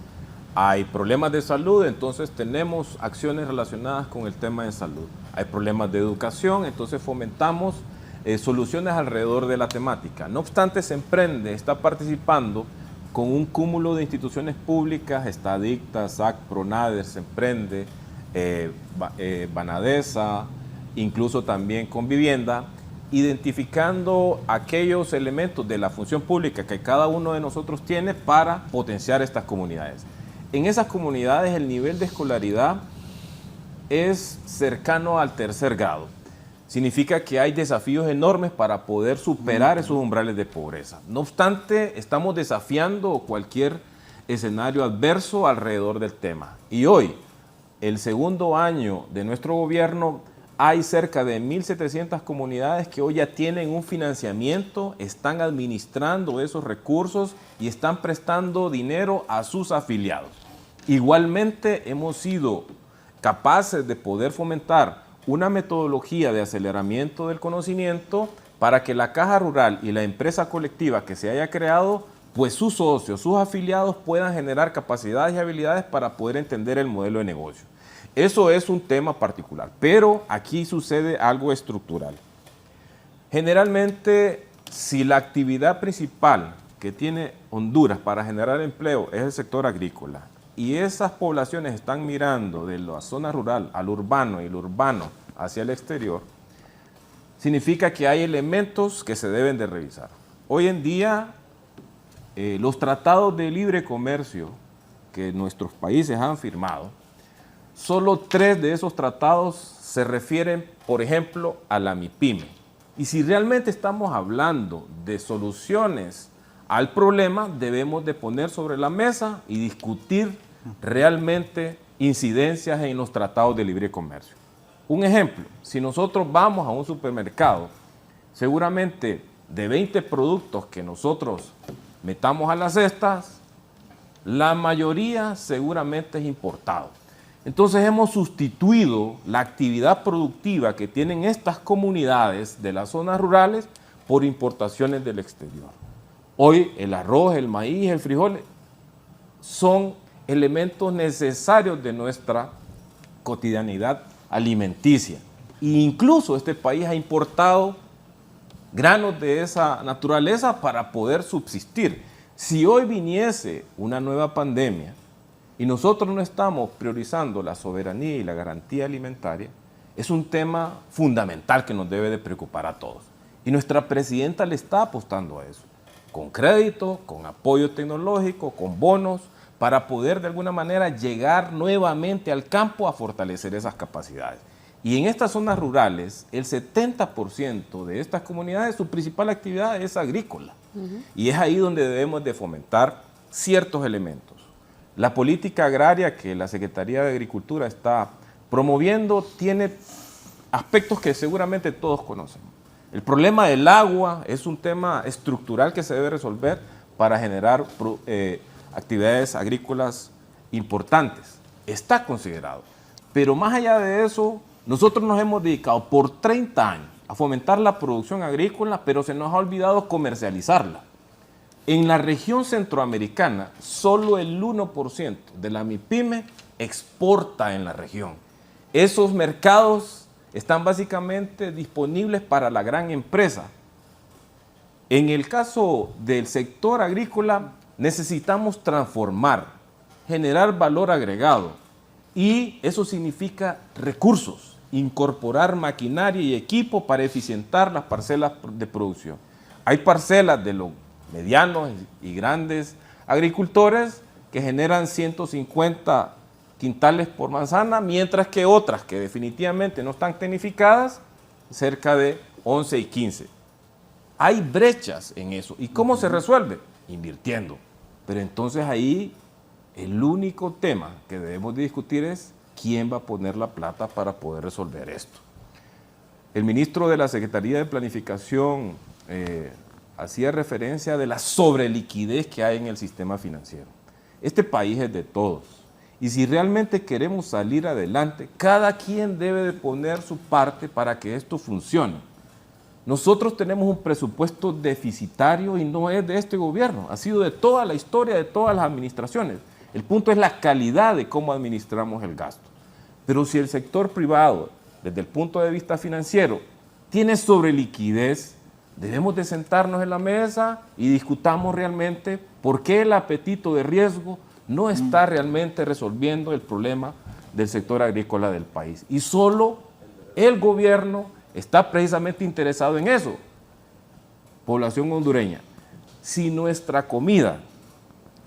Hay problemas de salud, entonces tenemos acciones relacionadas con el tema de salud. Hay problemas de educación, entonces fomentamos soluciones alrededor de la temática. No obstante, Semprende está participando con un cúmulo de instituciones públicas, Estadicta, SAC, Pronader, Semprende, Banadesa, incluso también con Vivienda, identificando aquellos elementos de la función pública que cada uno de nosotros tiene para potenciar estas comunidades. En esas comunidades el nivel de escolaridad es cercano al 3er grado. Significa que hay desafíos enormes para poder superar esos umbrales de pobreza. No obstante, estamos desafiando cualquier escenario adverso alrededor del tema. Y hoy, el 2º año de nuestro gobierno, hay cerca de 1.700 comunidades que hoy ya tienen un financiamiento, están administrando esos recursos y están prestando dinero a sus afiliados. Igualmente, hemos sido capaces de poder fomentar una metodología de aceleramiento del conocimiento para que la Caja Rural y la empresa colectiva que se haya creado, pues sus socios, sus afiliados puedan generar capacidades y habilidades para poder entender el modelo de negocio. Eso es un tema particular, pero aquí sucede algo estructural. Generalmente, si la actividad principal que tiene Honduras para generar empleo es el sector agrícola, y esas poblaciones están mirando de la zona rural al urbano y el urbano hacia el exterior, significa que hay elementos que se deben de revisar. Hoy en día, los tratados de libre comercio que nuestros países han firmado, solo 3 de esos tratados se refieren, por ejemplo, a la MIPYME. Y si realmente estamos hablando de soluciones al problema, debemos de poner sobre la mesa y discutir realmente incidencias en los tratados de libre comercio. Un ejemplo, si nosotros vamos a un supermercado, seguramente de 20 productos que nosotros metamos a las cestas, la mayoría seguramente es importado. Entonces hemos sustituido la actividad productiva que tienen estas comunidades de las zonas rurales por importaciones del exterior. Hoy el arroz, el maíz, el frijol son elementos necesarios de nuestra cotidianidad alimenticia. E incluso este país ha importado granos de esa naturaleza para poder subsistir. Si hoy viniese una nueva pandemia y nosotros no estamos priorizando la soberanía y la garantía alimentaria, es un tema fundamental que nos debe de preocupar a todos. Y nuestra presidenta le está apostando a eso, con crédito, con apoyo tecnológico, con bonos, para poder de alguna manera llegar nuevamente al campo a fortalecer esas capacidades. Y en estas zonas rurales, el 70% de estas comunidades, su principal actividad es agrícola. Y es ahí donde debemos de fomentar ciertos elementos. La política agraria que la Secretaría de Agricultura está promoviendo tiene aspectos que seguramente todos conocen. El problema del agua es un tema estructural que se debe resolver para generar actividades agrícolas importantes. Está considerado. Pero más allá de eso, nosotros nos hemos dedicado por 30 años a fomentar la producción agrícola, pero se nos ha olvidado comercializarla. En la región centroamericana, solo el 1% de la MIPYME exporta en la región. Esos mercados están básicamente disponibles para la gran empresa. En el caso del sector agrícola, necesitamos transformar, generar valor agregado, y eso significa recursos, incorporar maquinaria y equipo para eficientar las parcelas de producción. Hay parcelas de los medianos y grandes agricultores que generan 150 quintales por manzana, mientras que otras que definitivamente no están tecnificadas, cerca de 11 y 15. Hay brechas en eso. ¿Y cómo se resuelve? Invirtiendo. Pero entonces ahí el único tema que debemos de discutir es quién va a poner la plata para poder resolver esto. El ministro de la Secretaría de Planificación hacía referencia de la sobreliquidez que hay en el sistema financiero. Este país es de todos. Y si realmente queremos salir adelante, cada quien debe de poner su parte para que esto funcione. Nosotros tenemos un presupuesto deficitario y no es de este gobierno, ha sido de toda la historia, de todas las administraciones. El punto es la calidad de cómo administramos el gasto. Pero si el sector privado, desde el punto de vista financiero, tiene sobreliquidez, debemos de sentarnos en la mesa y discutamos realmente por qué el apetito de riesgo no está realmente resolviendo el problema del sector agrícola del país. Y solo el gobierno está precisamente interesado en eso. Población hondureña, si nuestra comida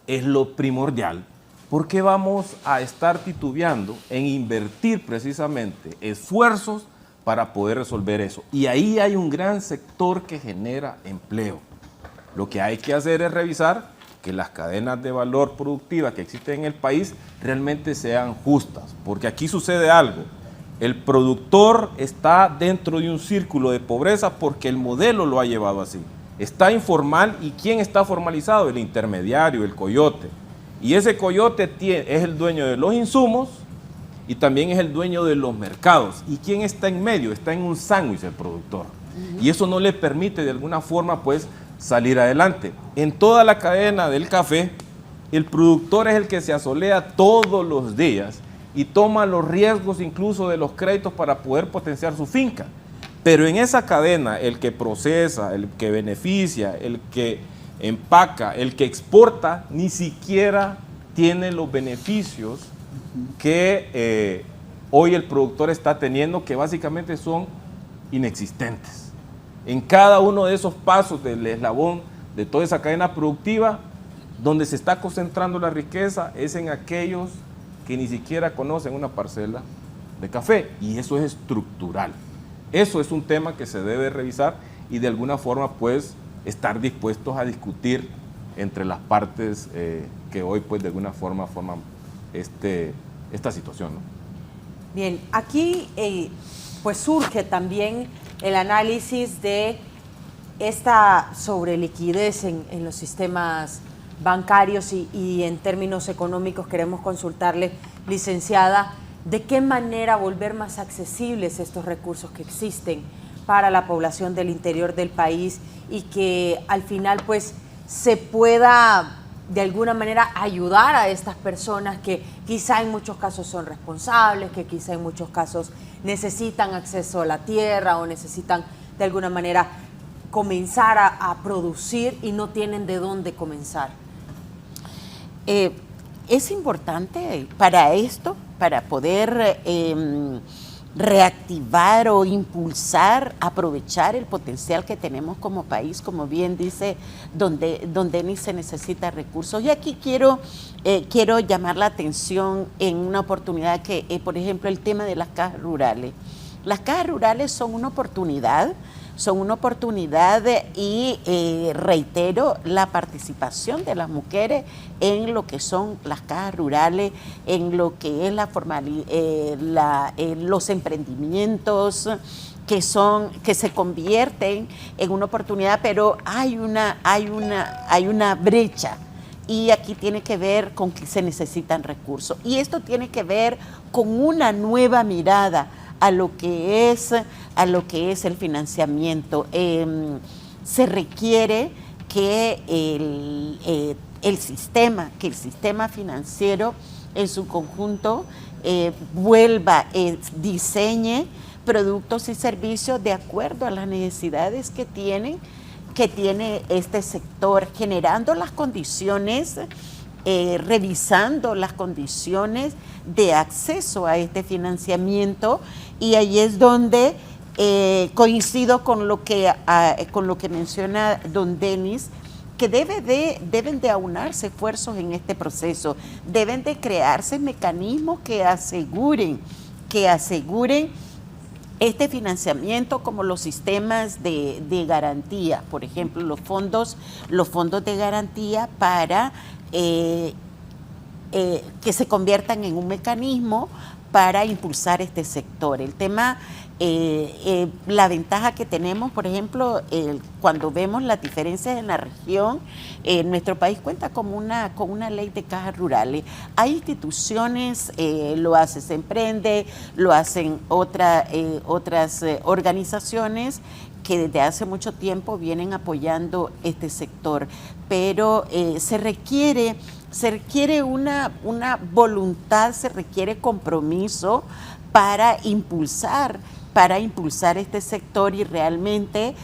es lo primordial, ¿por qué vamos a estar titubeando en invertir precisamente esfuerzos para poder resolver eso? Y ahí hay un gran sector que genera empleo. Lo que hay que hacer es revisar que las cadenas de valor productiva que existen en el país realmente sean justas, porque aquí sucede algo. El productor está dentro de un círculo de pobreza porque el modelo lo ha llevado así. Está informal, ¿y quién está formalizado? El intermediario, el coyote. Y ese coyote es el dueño de los insumos y también es el dueño de los mercados. ¿Y quién está en medio? Está en un sándwich el productor. Y eso no le permite de alguna forma pues salir adelante. En toda la cadena del café, el productor es el que se asolea todos los días y toma los riesgos incluso de los créditos para poder potenciar su finca. Pero en esa cadena, el que procesa, el que beneficia, el que empaca, el que exporta, ni siquiera tiene los beneficios que hoy el productor está teniendo, que básicamente son inexistentes. En cada uno de esos pasos del eslabón de toda esa cadena productiva, donde se está concentrando la riqueza es en aquellos que ni siquiera conocen una parcela de café, y eso es estructural. Eso es un tema que se debe revisar y de alguna forma pues estar dispuestos a discutir entre las partes que hoy pues de alguna forma forman esta situación, ¿no? Bien, aquí pues surge también el análisis de esta sobreliquidez en los sistemas bancarios y en términos económicos queremos consultarle, licenciada, ¿de qué manera volver más accesibles estos recursos que existen para la población del interior del país y que al final pues se pueda de alguna manera ayudar a estas personas que quizá en muchos casos son responsables, que quizá en muchos casos necesitan acceso a la tierra o necesitan de alguna manera comenzar a producir y no tienen de dónde comenzar? Es importante para esto, para poder reactivar o impulsar, aprovechar el potencial que tenemos como país, como bien dice don Denis, se necesita recursos. Y aquí quiero llamar la atención en una oportunidad que, por ejemplo, el tema de las cajas rurales. Las cajas rurales son una oportunidad y reitero la participación de las mujeres en lo que son las cajas rurales, en lo que es los emprendimientos que se convierten en una oportunidad, pero hay una brecha. Y aquí tiene que ver con que se necesitan recursos. Y esto tiene que ver con una nueva mirada a lo que es el financiamiento. Se requiere que el sistema financiero en su conjunto diseñe productos y servicios de acuerdo a las necesidades que tiene este sector, generando las condiciones, revisando las condiciones de acceso a este financiamiento. Y ahí es donde coincido con lo que menciona don Denis, que deben de aunarse esfuerzos en este proceso, deben de crearse mecanismos que aseguren este financiamiento, como los sistemas de garantía, por ejemplo, los fondos de garantía para que se conviertan en un mecanismo para impulsar este sector. El tema, la ventaja que tenemos, por ejemplo, cuando vemos las diferencias en la región, nuestro país cuenta con una ley de cajas rurales. Hay instituciones, lo hace Se Emprende, lo hacen otras organizaciones que desde hace mucho tiempo vienen apoyando este sector, pero se requiere una voluntad, se requiere compromiso para impulsar para impulsar este sector y realmente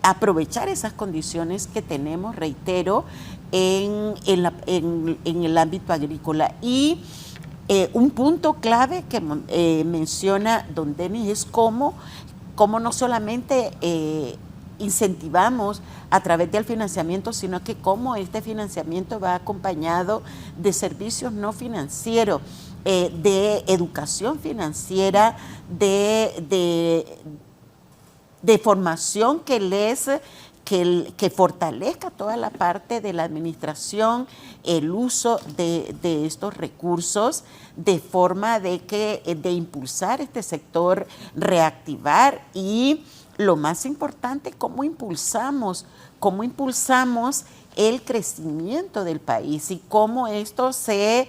aprovechar esas condiciones que tenemos, reitero, en el ámbito agrícola. Y un punto clave que menciona don Denis es cómo no solamente incentivamos a través del financiamiento, sino que cómo este financiamiento va acompañado de servicios no financieros, de educación financiera, de formación que fortalezca toda la parte de la administración, el uso de estos recursos, de forma de impulsar este sector, reactivar y lo más importante, cómo impulsamos el crecimiento del país y cómo esto se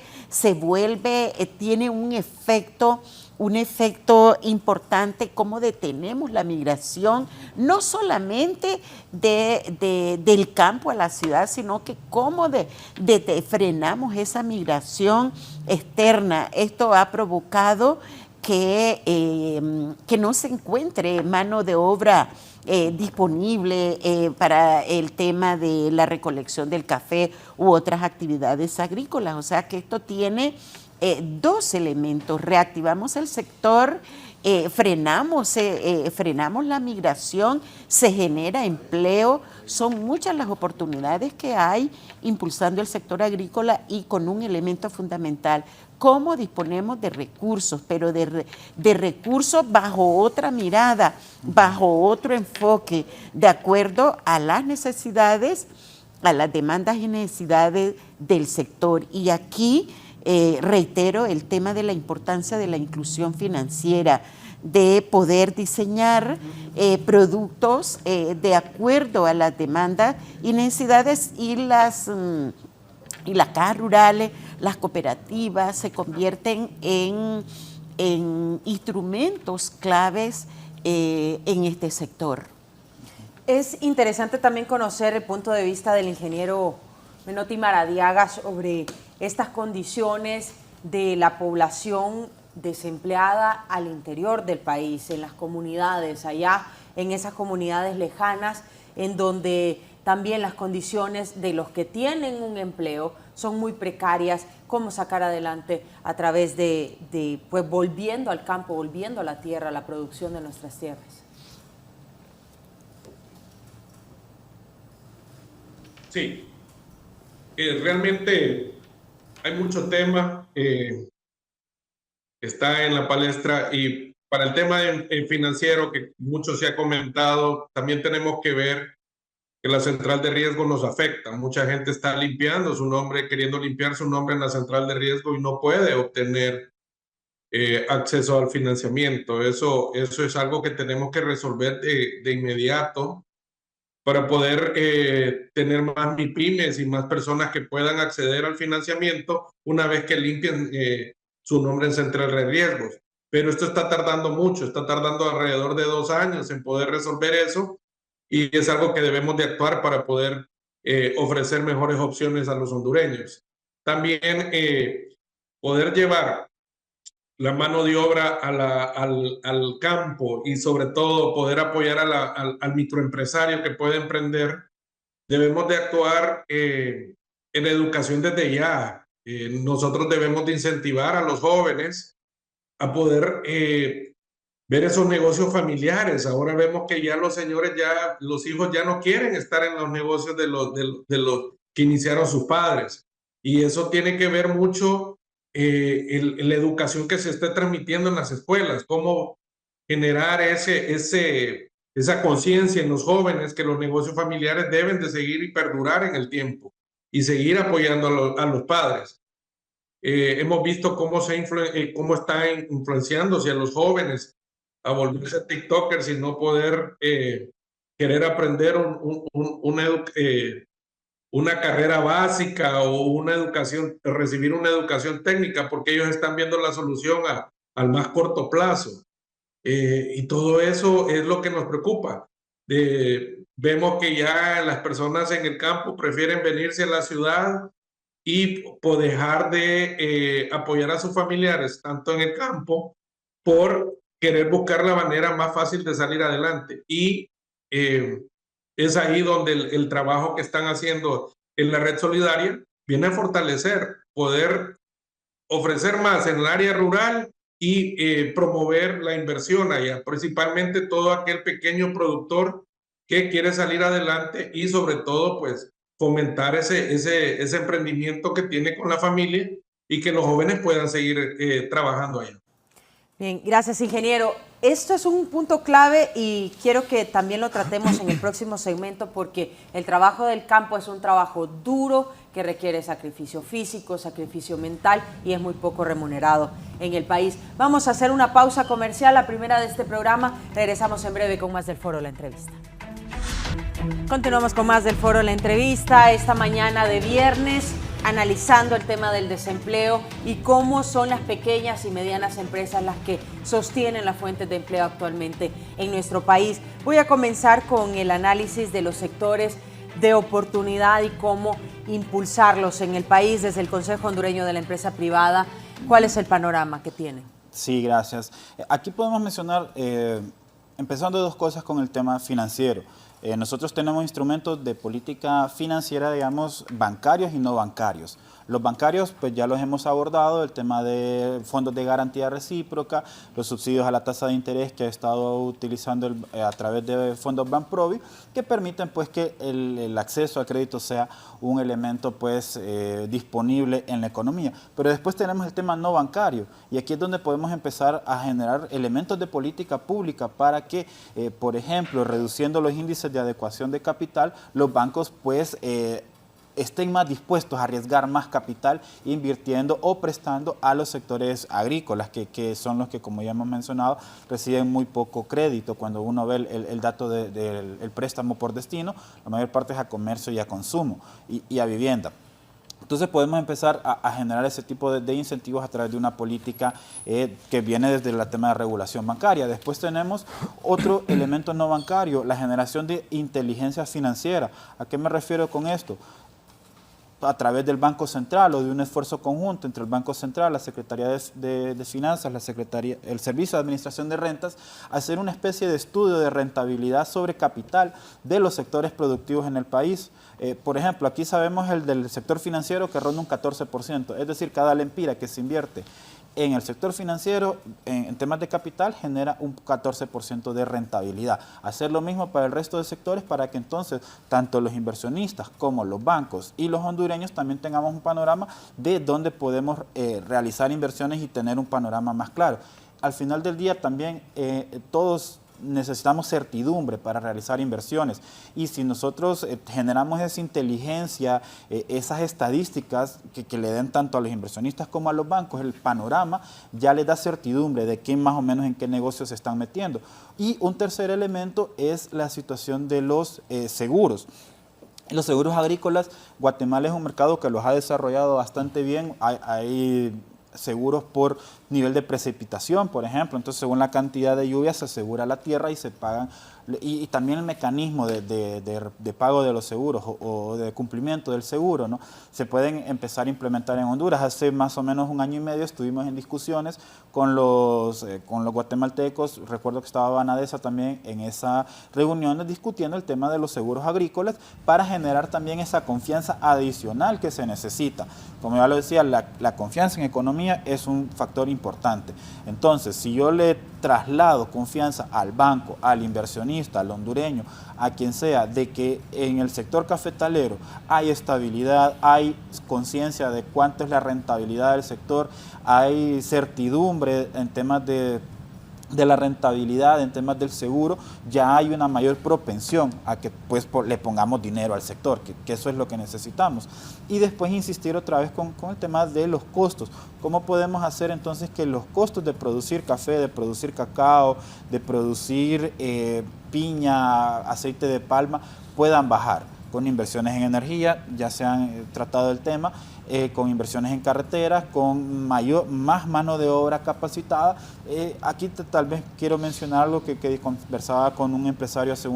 vuelve, tiene un efecto importante, cómo detenemos la migración, no solamente del campo a la ciudad, sino que cómo frenamos esa migración externa. Esto ha provocado que no se encuentre mano de obra disponible para el tema de la recolección del café u otras actividades agrícolas. O sea que esto tiene dos elementos: reactivamos el sector, frenamos la migración, se genera empleo. Son muchas las oportunidades que hay impulsando el sector agrícola y con un elemento fundamental: cómo disponemos de recursos, pero de recursos bajo otra mirada, bajo otro enfoque, de acuerdo a las necesidades, a las demandas y necesidades del sector. Y aquí reitero el tema de la importancia de la inclusión financiera, de poder diseñar productos de acuerdo a las demandas y necesidades, y las cajas rurales, las cooperativas se convierten en instrumentos claves en este sector. Es interesante también conocer el punto de vista del ingeniero Menotti Maradiaga sobre estas condiciones de la población desempleada al interior del país, en las comunidades, allá en esas comunidades lejanas, en donde también las condiciones de los que tienen un empleo son muy precarias. Cómo sacar adelante a través pues volviendo al campo, volviendo a la tierra, a la producción de nuestras tierras. Sí, realmente hay mucho tema, está en la palestra, y para el tema financiero que mucho se ha comentado, también tenemos que ver que la central de riesgo nos afecta. Mucha gente está limpiando su nombre, queriendo limpiar su nombre en la central de riesgo y no puede obtener acceso al financiamiento. Eso es algo que tenemos que resolver de inmediato para poder tener más MIPYMES y más personas que puedan acceder al financiamiento una vez que limpien su nombre en central de riesgos. Pero esto está tardando mucho, está tardando alrededor de 2 años en poder resolver eso, y es algo que debemos de actuar para poder ofrecer mejores opciones a los hondureños. También poder llevar la mano de obra al campo, y sobre todo poder apoyar al microempresario que puede emprender. Debemos de actuar en educación desde ya. Nosotros debemos de incentivar a los jóvenes a poder ver esos negocios familiares. Ahora vemos que ya los señores, ya los hijos ya no quieren estar en los negocios de los que iniciaron sus padres, y eso tiene que ver mucho la educación que se está transmitiendo en las escuelas, cómo generar esa conciencia en los jóvenes que los negocios familiares deben de seguir y perdurar en el tiempo y seguir apoyando a los padres. Hemos visto cómo está influenciándose a los jóvenes a volverse TikTokers y no poder querer aprender una carrera básica o recibir una educación técnica, porque ellos están viendo la solución al más corto plazo. Y todo eso es lo que nos preocupa. Vemos que ya las personas en el campo prefieren venirse a la ciudad y dejar de apoyar a sus familiares tanto en el campo, porque querer buscar la manera más fácil de salir adelante. Y es ahí donde el trabajo que están haciendo en la red solidaria viene a fortalecer, poder ofrecer más en el área rural y promover la inversión allá, principalmente todo aquel pequeño productor que quiere salir adelante y sobre todo pues fomentar ese emprendimiento que tiene con la familia y que los jóvenes puedan seguir trabajando allá. Bien, gracias, ingeniero. Esto es un punto clave y quiero que también lo tratemos en el próximo segmento, porque el trabajo del campo es un trabajo duro que requiere sacrificio físico, sacrificio mental y es muy poco remunerado en el país. Vamos a hacer una pausa comercial, la primera de este programa. Regresamos en breve con más del Foro La Entrevista. Continuamos con más del Foro La Entrevista esta mañana de viernes, analizando el tema del desempleo y cómo son las pequeñas y medianas empresas las que sostienen las fuentes de empleo actualmente en nuestro país. Voy a comenzar con el análisis de los sectores de oportunidad y cómo impulsarlos en el país desde el Consejo Hondureño de la Empresa Privada. ¿Cuál es el panorama que tienen? Sí, gracias. Aquí podemos mencionar, empezando dos cosas con el tema financiero. Nosotros tenemos instrumentos de política financiera, digamos, bancarios y no bancarios. Los bancarios, pues ya los hemos abordado, el tema de fondos de garantía recíproca, los subsidios a la tasa de interés que ha estado utilizando a través de fondos Banprovi, que permiten pues que el acceso al crédito sea un elemento pues disponible en la economía. Pero después tenemos el tema no bancario, y aquí es donde podemos empezar a generar elementos de política pública para que, por ejemplo, reduciendo los índices de adecuación de capital, los bancos pues estén más dispuestos a arriesgar más capital invirtiendo o prestando a los sectores agrícolas, que son los que, como ya hemos mencionado, reciben muy poco crédito. Cuando uno ve el dato del préstamo por destino, la mayor parte es a comercio y a consumo y a vivienda. Entonces podemos empezar a generar ese tipo de incentivos a través de una política que viene desde el tema de regulación bancaria. Después tenemos otro elemento no bancario, la generación de inteligencia financiera. ¿A qué me refiero con esto? A través del Banco Central o de un esfuerzo conjunto entre el Banco Central, la Secretaría de Finanzas, el Servicio de Administración de Rentas, hacer una especie de estudio de rentabilidad sobre capital de los sectores productivos en el país. Por ejemplo, aquí sabemos el del sector financiero que ronda un 14%, es decir, cada lempira que se invierte en el sector financiero, en temas de capital, genera un 14% de rentabilidad. Hacer lo mismo para el resto de sectores para que entonces tanto los inversionistas como los bancos y los hondureños también tengamos un panorama de dónde podemos realizar inversiones y tener un panorama más claro. Al final del día también todos necesitamos certidumbre para realizar inversiones, y si nosotros generamos esa inteligencia, esas estadísticas que le den tanto a los inversionistas como a los bancos, el panorama ya les da certidumbre de quién más o menos en qué negocios se están metiendo. Y un tercer elemento es la situación de los seguros. Los seguros agrícolas, Guatemala es un mercado que los ha desarrollado bastante bien. Hay seguros por nivel de precipitación, por ejemplo. Entonces, según la cantidad de lluvia se asegura la tierra y se pagan, y también el mecanismo de pago de los seguros o de cumplimiento del seguro, ¿no? Se pueden empezar a implementar en Honduras. Hace más o menos un año y medio estuvimos en discusiones con los guatemaltecos. Recuerdo que estaba Vanadesa también en esa reunión discutiendo el tema de los seguros agrícolas para generar también esa confianza adicional que se necesita. Como ya lo decía, la confianza en economía es un factor importante. Entonces, si yo le traslado confianza al banco, al inversionista, al hondureño, a quien sea, de que en el sector cafetalero hay estabilidad, hay conciencia de cuánto es la rentabilidad del sector, hay certidumbre en temas de la rentabilidad, en temas del seguro, ya hay una mayor propensión a que pues le pongamos dinero al sector, que eso es lo que necesitamos. Y después insistir otra vez con el tema de los costos. ¿Cómo podemos hacer entonces que los costos de producir café, de producir cacao, de producir piña, aceite de palma, puedan bajar? Con inversiones en energía, ya se han tratado el tema, con inversiones en carreteras, con más mano de obra capacitada. Aquí tal vez quiero mencionar algo que conversaba con un empresario hace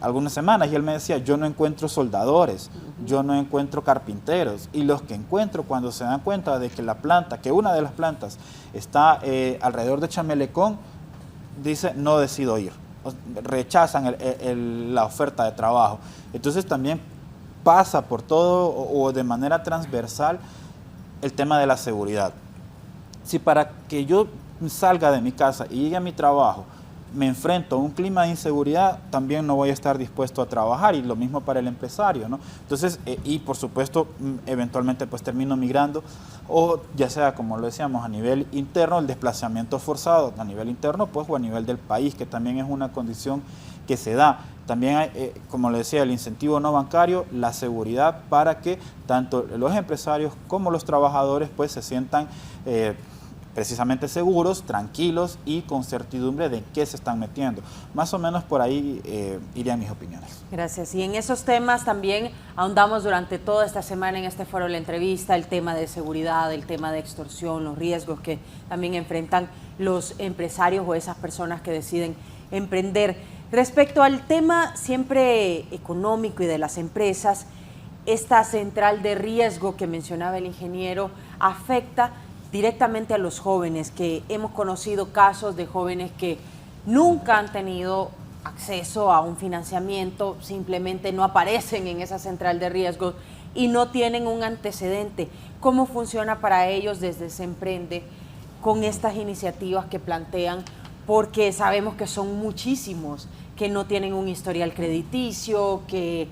algunas semanas, y él me decía: yo no encuentro soldadores, yo no encuentro carpinteros, y los que encuentro, cuando se dan cuenta de que una de las plantas está alrededor de Chamelecón, dice no decido ir, rechazan la oferta de trabajo. Entonces también pasa por todo o de manera transversal el tema de la seguridad. Si para que yo salga de mi casa y llegue a mi trabajo me enfrento a un clima de inseguridad, también no voy a estar dispuesto a trabajar, y lo mismo para el empresario, ¿no? Entonces, y por supuesto, eventualmente pues termino migrando, o ya sea, como lo decíamos, a nivel interno, el desplazamiento forzado a nivel interno, pues, o a nivel del país, que también es una condición que se da. También hay, como le decía, el incentivo no bancario, la seguridad para que tanto los empresarios como los trabajadores pues se sientan precisamente seguros, tranquilos y con certidumbre de qué se están metiendo. Más o menos por ahí irían mis opiniones. Gracias. Y en esos temas también ahondamos durante toda esta semana en este foro de la entrevista, el tema de seguridad, el tema de extorsión, los riesgos que también enfrentan los empresarios o esas personas que deciden emprender. Respecto al tema siempre económico y de las empresas, esta central de riesgo que mencionaba el ingeniero afecta directamente a los jóvenes, que hemos conocido casos de jóvenes que nunca han tenido acceso a un financiamiento, simplemente no aparecen en esa central de riesgos y no tienen un antecedente. ¿Cómo funciona para ellos desde Se Emprende con estas iniciativas que plantean? Porque sabemos que son muchísimos, que no tienen un historial crediticio, que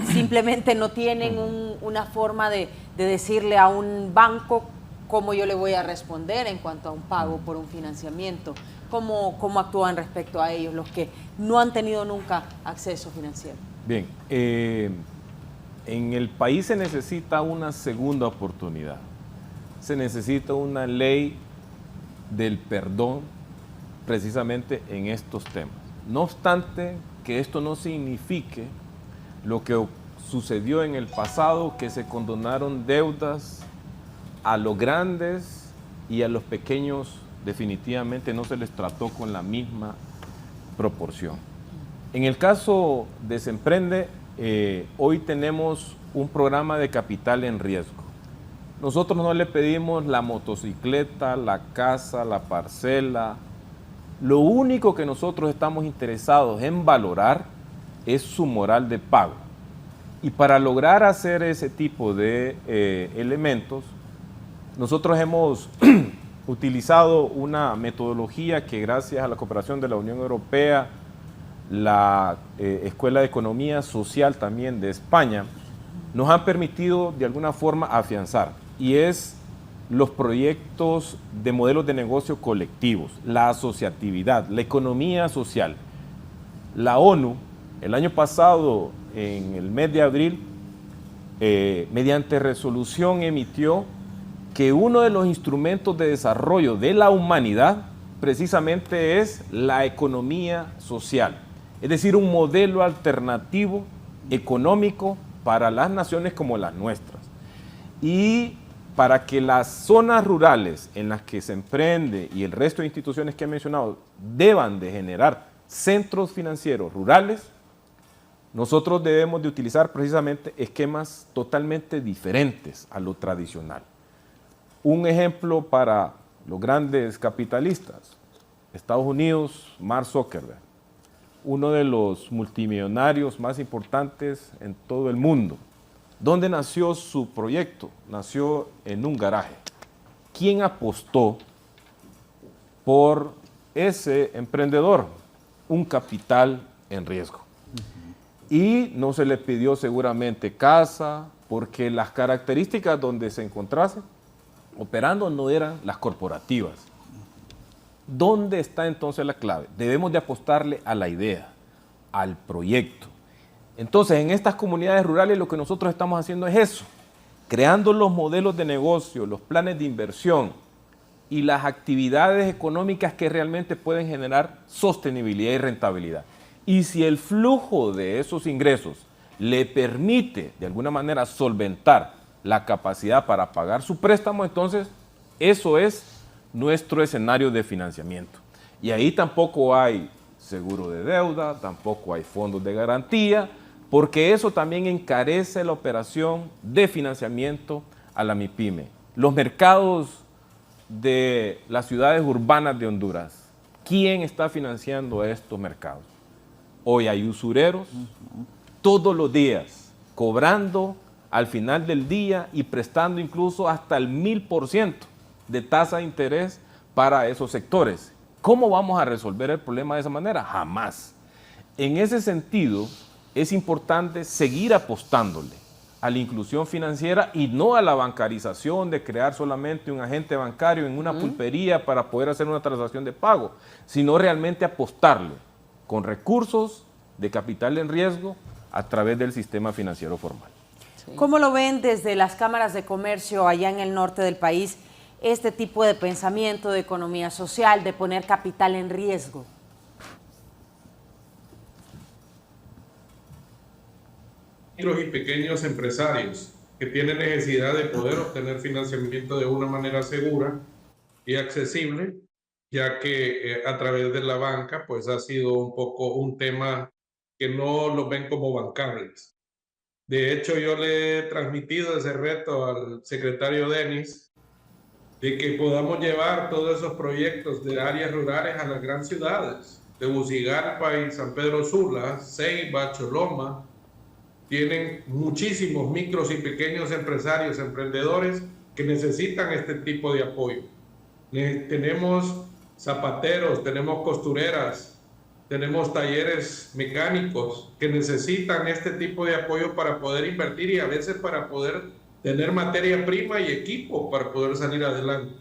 simplemente no tienen una forma de decirle a un banco cómo yo le voy a responder en cuanto a un pago por un financiamiento. ¿Cómo actúan respecto a ellos, los que no han tenido nunca acceso financiero? Bien, en el país se necesita una segunda oportunidad. Se necesita una ley del perdón precisamente en estos temas. No obstante, que esto no signifique lo que sucedió en el pasado, que se condonaron deudas a los grandes y a los pequeños definitivamente no se les trató con la misma proporción. En el caso de Se Emprende, hoy tenemos un programa de capital en riesgo. Nosotros no le pedimos la motocicleta, la casa, la parcela. Lo único que nosotros estamos interesados en valorar es su moral de pago. Y para lograr hacer ese tipo de elementos, nosotros hemos utilizado una metodología que, gracias a la cooperación de la Unión Europea, la Escuela de Economía Social también de España, nos han permitido de alguna forma afianzar, y es los proyectos de modelos de negocio colectivos, la asociatividad, la economía social. La ONU, el año pasado, en el mes de abril, mediante resolución emitió que uno de los instrumentos de desarrollo de la humanidad precisamente es la economía social, es decir, un modelo alternativo económico para las naciones como las nuestras. Y para que las zonas rurales en las que Se Emprende y el resto de instituciones que he mencionado deban de generar centros financieros rurales, nosotros debemos de utilizar precisamente esquemas totalmente diferentes a lo tradicional. Un ejemplo para los grandes capitalistas: Estados Unidos, Mark Zuckerberg, uno de los multimillonarios más importantes en todo el mundo. ¿Dónde nació su proyecto? Nació en un garaje. ¿Quién apostó por ese emprendedor? Un capital en riesgo. Y no se le pidió seguramente casa, porque las características donde se encontrase operando no eran las corporativas. ¿Dónde está entonces la clave? Debemos de apostarle a la idea, al proyecto. Entonces, en estas comunidades rurales lo que nosotros estamos haciendo es eso, creando los modelos de negocio, los planes de inversión y las actividades económicas que realmente pueden generar sostenibilidad y rentabilidad. Y si el flujo de esos ingresos le permite de alguna manera solventar la capacidad para pagar su préstamo, entonces eso es nuestro escenario de financiamiento. Y ahí tampoco hay seguro de deuda, tampoco hay fondos de garantía, porque eso también encarece la operación de financiamiento a la MIPYME. Los mercados de las ciudades urbanas de Honduras ¿quién está financiando estos mercados? Hoy hay usureros todos los días, cobrando al final del día y prestando incluso hasta el 1000% de tasa de interés para esos sectores. ¿Cómo vamos a resolver el problema de esa manera? Jamás. En ese sentido, es importante seguir apostándole a la inclusión financiera y no a la bancarización de crear solamente un agente bancario en una pulpería para poder hacer una transacción de pago, sino realmente apostarle con recursos de capital en riesgo a través del sistema financiero formal. ¿Cómo lo ven desde las cámaras de comercio allá en el norte del país, este tipo de pensamiento de economía social, de poner capital en riesgo? Micros y pequeños empresarios que tienen necesidad de poder obtener financiamiento de una manera segura y accesible, ya que a través de la banca pues ha sido un poco un tema que no lo ven como bancables. De hecho, yo le he transmitido ese reto al secretario Denis de que podamos llevar todos esos proyectos de áreas rurales a las grandes ciudades, de Tegucigalpa y San Pedro Sula, Ceiba, Choloma. Tienen muchísimos micros y pequeños empresarios, emprendedores que necesitan este tipo de apoyo. Tenemos zapateros, tenemos costureras, tenemos talleres mecánicos que necesitan este tipo de apoyo para poder invertir y a veces para poder tener materia prima y equipo para poder salir adelante.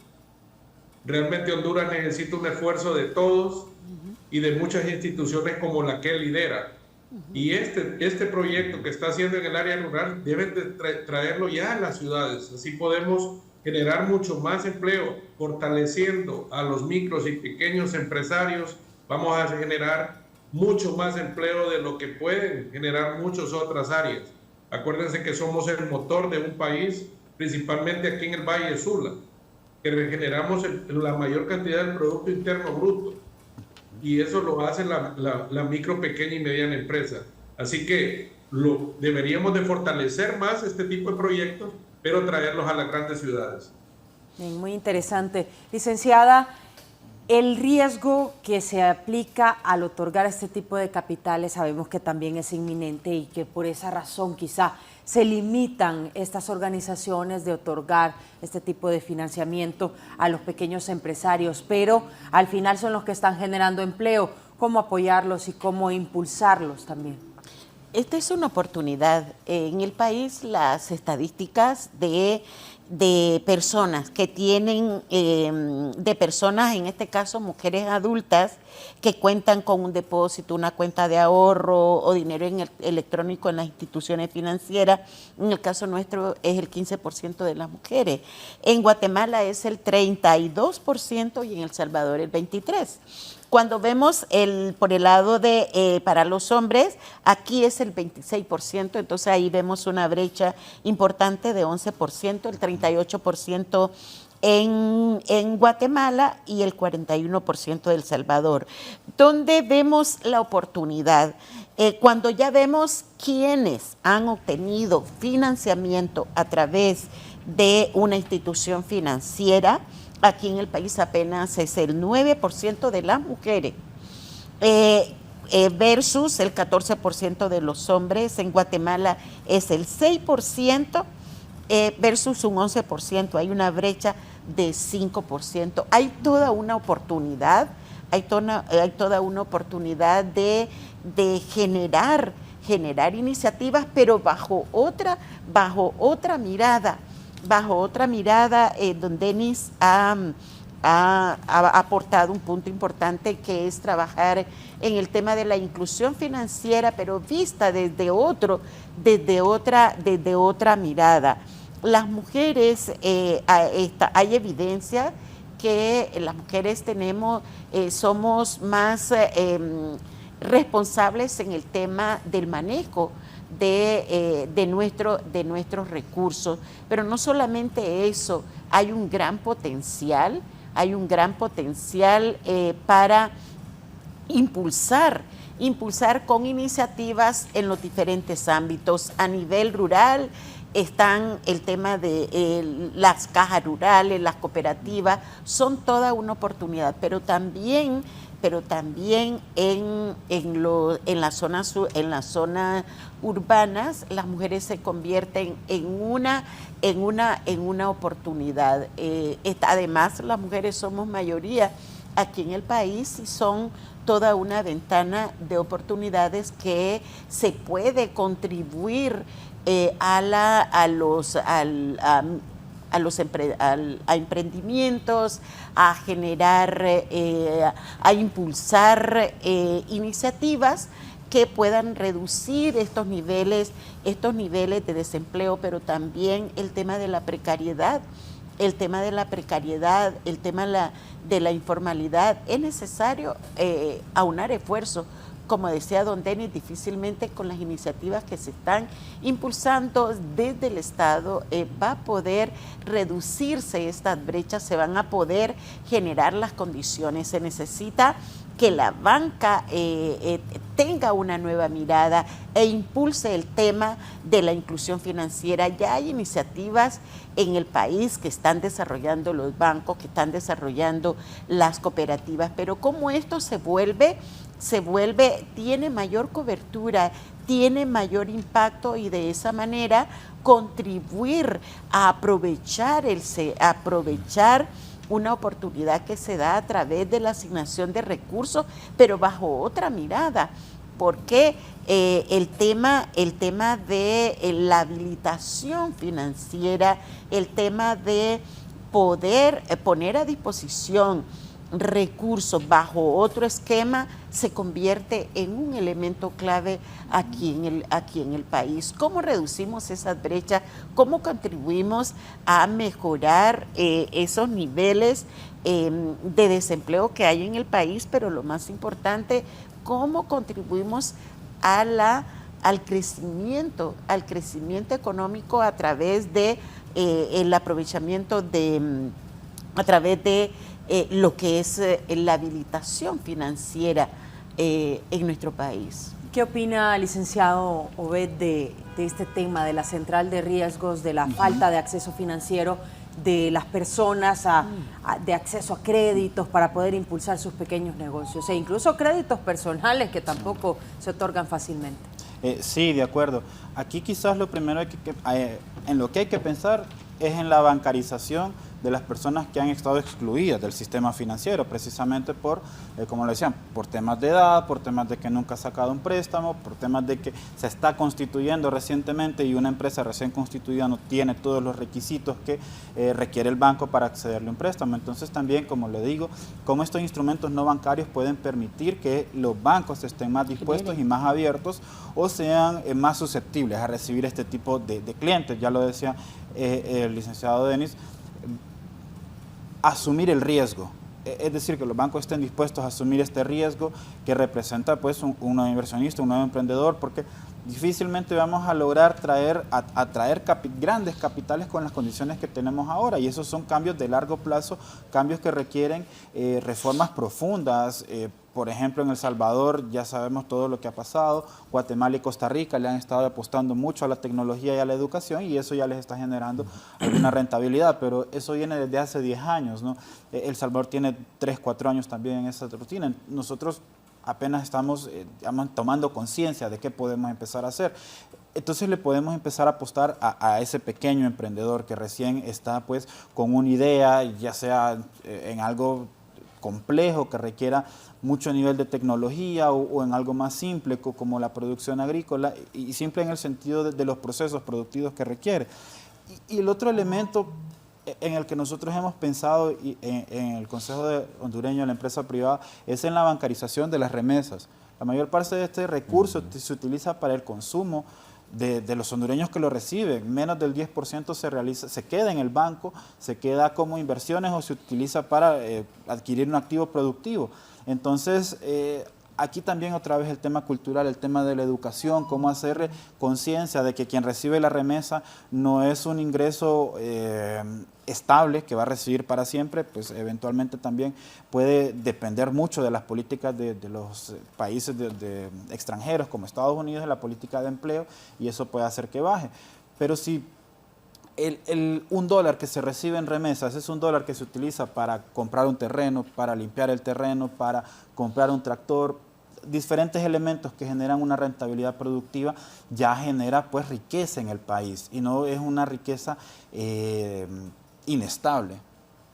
Realmente Honduras necesita un esfuerzo de todos y de muchas instituciones como la que él lidera. Y este proyecto que está haciendo en el área rural deben de traerlo ya a las ciudades. Así podemos generar mucho más empleo, fortaleciendo a los micros y pequeños empresarios. Vamos a generar mucho más empleo de lo que pueden generar muchas otras áreas. Acuérdense que somos el motor de un país, principalmente aquí en el Valle Sula, que regeneramos la mayor cantidad del Producto Interno Bruto. Y eso lo hace la micro, pequeña y mediana empresa. Así que deberíamos de fortalecer más este tipo de proyectos, pero traerlos a las grandes ciudades. Bien, muy interesante. Licenciada, el riesgo que se aplica al otorgar este tipo de capitales sabemos que también es inminente y que por esa razón quizá se limitan estas organizaciones de otorgar este tipo de financiamiento a los pequeños empresarios, pero al final son los que están generando empleo. ¿Cómo apoyarlos y cómo impulsarlos también? Esta es una oportunidad. En el país las estadísticas de personas que tienen, de personas, en este caso mujeres adultas, que cuentan con un depósito, una cuenta de ahorro o dinero electrónico en las instituciones financieras. En el caso nuestro es el 15% de las mujeres. En Guatemala es el 32% y en El Salvador el 23%. Cuando vemos por el lado de para los hombres, aquí es el 26%, entonces ahí vemos una brecha importante de 11%, el 38% en Guatemala y el 41% de El Salvador. ¿Dónde vemos la oportunidad? Cuando ya vemos quiénes han obtenido financiamiento a través de una institución financiera. Aquí en el país apenas es el 9% de las mujeres versus el 14% de los hombres. En Guatemala es el 6% versus un 11%. Hay una brecha de 5%. Hay toda una oportunidad, hay toda una oportunidad de generar iniciativas, pero bajo otra mirada. Don Denis ha aportado un punto importante, que es trabajar en el tema de la inclusión financiera, pero vista desde otra mirada. Las mujeres, hay evidencia que las mujeres somos más responsables en el tema del manejo de nuestros recursos, pero no solamente eso, hay un gran potencial para impulsar con iniciativas en los diferentes ámbitos. A nivel rural están el tema de las cajas rurales, las cooperativas, son toda una oportunidad, pero también pero también en las zonas urbanas las mujeres se convierten en una oportunidad. Además, las mujeres somos mayoría aquí en el país y son toda una ventana de oportunidades que se puede contribuir a emprendimientos, a generar, a impulsar iniciativas que puedan reducir estos niveles de desempleo, pero también el tema de la precariedad. El tema de la informalidad. Es necesario aunar esfuerzos. Como decía don Denis, difícilmente con las iniciativas que se están impulsando desde el Estado va a poder reducirse estas brechas, se van a poder generar las condiciones. Se necesita que la banca tenga una nueva mirada e impulse el tema de la inclusión financiera. Ya hay iniciativas en el país que están desarrollando los bancos, que están desarrollando las cooperativas, pero como esto tiene mayor cobertura, tiene mayor impacto y de esa manera contribuir a aprovechar una oportunidad que se da a través de la asignación de recursos, pero bajo otra mirada, porque el tema de la habilitación financiera, el tema de poder poner a disposición recursos bajo otro esquema se convierte en un elemento clave aquí en el país. ¿Cómo reducimos esas brechas? ¿Cómo contribuimos a mejorar esos niveles de desempleo que hay en el país? Pero lo más importante, ¿cómo contribuimos al crecimiento económico a través de el aprovechamiento a través de lo que es la habilitación financiera en nuestro país? ¿Qué opina, licenciado Obed, de este tema de la central de riesgos, de la falta de acceso financiero de las personas, de acceso a créditos para poder impulsar sus pequeños negocios e incluso créditos personales que tampoco se otorgan fácilmente? Sí, de acuerdo. Aquí quizás lo primero en lo que hay que pensar es en la bancarización de las personas que han estado excluidas del sistema financiero, precisamente por, como le decían, por temas de edad, por temas de que nunca ha sacado un préstamo, por temas de que se está constituyendo recientemente y una empresa recién constituida no tiene todos los requisitos que requiere el banco para accederle a un préstamo. Entonces también, como le digo, cómo estos instrumentos no bancarios pueden permitir que los bancos estén más dispuestos y más abiertos o sean más susceptibles a recibir este tipo de clientes. Ya lo decía el licenciado Denis, asumir el riesgo, es decir, que los bancos estén dispuestos a asumir este riesgo que representa pues un nuevo inversionista, un nuevo emprendedor, porque difícilmente vamos a lograr atraer grandes capitales con las condiciones que tenemos ahora, y esos son cambios de largo plazo, cambios que requieren reformas profundas. Por ejemplo, en El Salvador ya sabemos todo lo que ha pasado. Guatemala y Costa Rica le han estado apostando mucho a la tecnología y a la educación, y eso ya les está generando alguna rentabilidad, pero eso viene desde hace 10 años, ¿no? El Salvador tiene 3, 4 años también en esa rutina. Nosotros apenas estamos tomando conciencia de qué podemos empezar a hacer. Entonces le podemos empezar a apostar a ese pequeño emprendedor que recién está pues con una idea, ya sea en algo complejo que requiera mucho nivel de tecnología o en algo más simple como la producción agrícola, y simple en el sentido de los procesos productivos que requiere. Y el otro elemento en el que nosotros hemos pensado en el Consejo Hondureño de la Empresa Privada es en la bancarización de las remesas. La mayor parte de este recurso se utiliza para el consumo de los hondureños que lo reciben. Menos del 10% se queda en el banco, se queda como inversiones o se utiliza para adquirir un activo productivo. Entonces, aquí también otra vez el tema cultural, el tema de la educación, cómo hacer conciencia de que quien recibe la remesa no es un ingreso estable que va a recibir para siempre, pues eventualmente también puede depender mucho de las políticas de los países de extranjeros como Estados Unidos, de la política de empleo, y eso puede hacer que baje. Pero si un dólar que se recibe en remesas es un dólar que se utiliza para comprar un terreno, para limpiar el terreno, para comprar un tractor, diferentes elementos que generan una rentabilidad productiva, ya genera pues riqueza en el país y no es una riqueza inestable.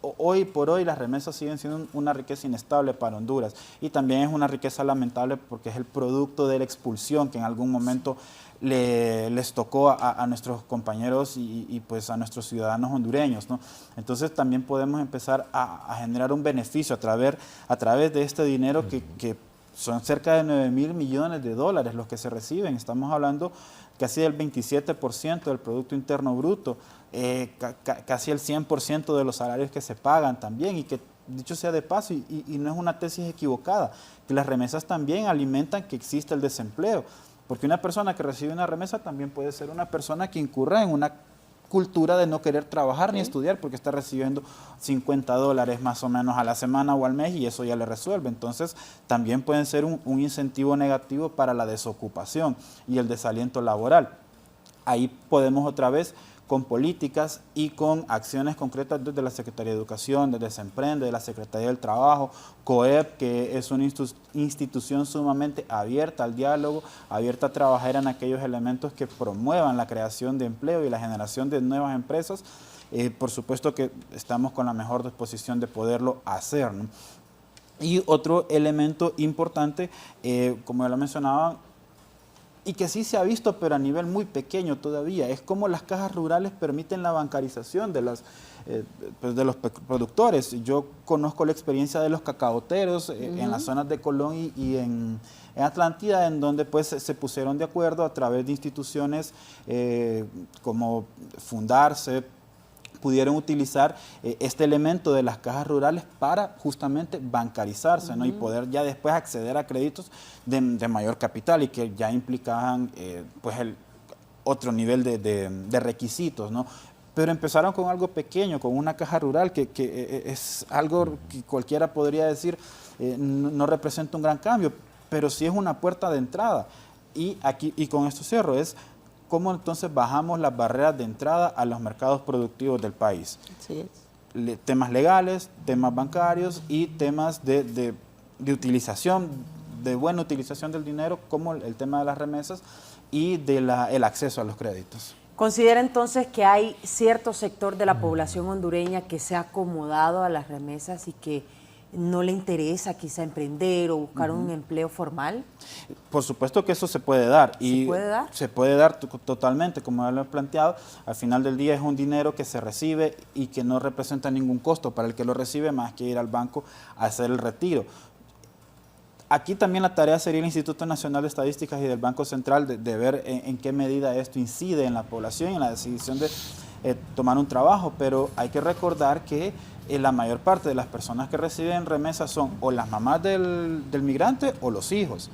Hoy por hoy las remesas siguen siendo una riqueza inestable para Honduras y también es una riqueza lamentable porque es el producto de la expulsión que en algún momento les tocó a nuestros compañeros y pues a nuestros ciudadanos hondureños, ¿no? Entonces también podemos empezar a generar un beneficio a través de este dinero que son cerca de 9.000 millones de dólares los que se reciben. Estamos hablando casi del 27% del Producto Interno Bruto, casi el 100% de los salarios que se pagan también y que, dicho sea de paso, y no es una tesis equivocada, que las remesas también alimentan que existe el desempleo, porque una persona que recibe una remesa también puede ser una persona que incurra en una cultura de no querer trabajar ni estudiar porque está recibiendo $50 más o menos a la semana o al mes y eso ya le resuelve. Entonces también pueden ser un incentivo negativo para la desocupación y el desaliento laboral. Ahí podemos otra vez con políticas y con acciones concretas desde la Secretaría de Educación, desde Semprende, de la Secretaría del Trabajo, COEP, que es una institución sumamente abierta al diálogo, abierta a trabajar en aquellos elementos que promuevan la creación de empleo y la generación de nuevas empresas. Por supuesto que estamos con la mejor disposición de poderlo hacer, ¿no? Y otro elemento importante, como ya lo mencionaba, y que sí se ha visto, pero a nivel muy pequeño todavía, es como las cajas rurales permiten la bancarización de los productores. Yo conozco la experiencia de los cacaoteros en las zonas de Colón y en Atlántida, en donde pues se pusieron de acuerdo a través de instituciones como Fundarse, pudieron utilizar este elemento de las cajas rurales para justamente bancarizarse, ¿no? Y poder ya después acceder a créditos de mayor capital y que ya implicaban pues otro nivel de requisitos, ¿no? Pero empezaron con algo pequeño, con una caja rural que es algo que cualquiera podría decir no representa un gran cambio, pero sí es una puerta de entrada. Y con esto cierro, es cómo entonces bajamos las barreras de entrada a los mercados productivos del país. Así es. Temas legales, temas bancarios y temas de utilización, de buena utilización del dinero, como el tema de las remesas y del acceso a los créditos. ¿Considera entonces que hay cierto sector de la población hondureña que se ha acomodado a las remesas y que no le interesa quizá emprender o buscar un empleo formal? Por supuesto que eso se puede dar. ¿Se puede dar? Se puede dar totalmente, como ya lo he planteado. Al final del día es un dinero que se recibe y que no representa ningún costo para el que lo recibe más que ir al banco a hacer el retiro. Aquí también la tarea sería el Instituto Nacional de Estadísticas y del Banco Central de ver en qué medida esto incide en la población y en la decisión de tomar un trabajo, pero hay que recordar que la mayor parte de las personas que reciben remesas son o las mamás del migrante o los hijos.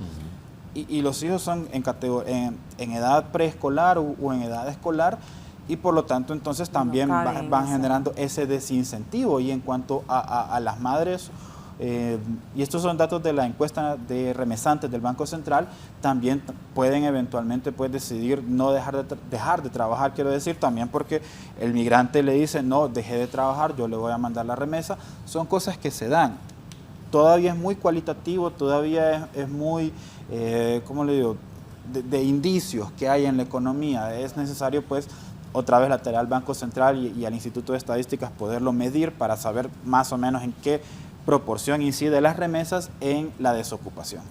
Y los hijos son en edad preescolar o en edad escolar y por lo tanto entonces también van generando ese desincentivo. Y en cuanto a las madres, y estos son datos de la encuesta de remesantes del Banco Central, también pueden eventualmente pues, decidir no dejar de trabajar, quiero decir, también porque el migrante le dice, no, dejé de trabajar, yo le voy a mandar la remesa. Son cosas que se dan. Todavía es muy cualitativo, todavía es muy, ¿cómo le digo?, de indicios que hay en la economía. Es necesario pues otra vez la tarea al Banco Central y al Instituto de Estadísticas poderlo medir para saber más o menos en qué proporción incide las remesas en la desocupación.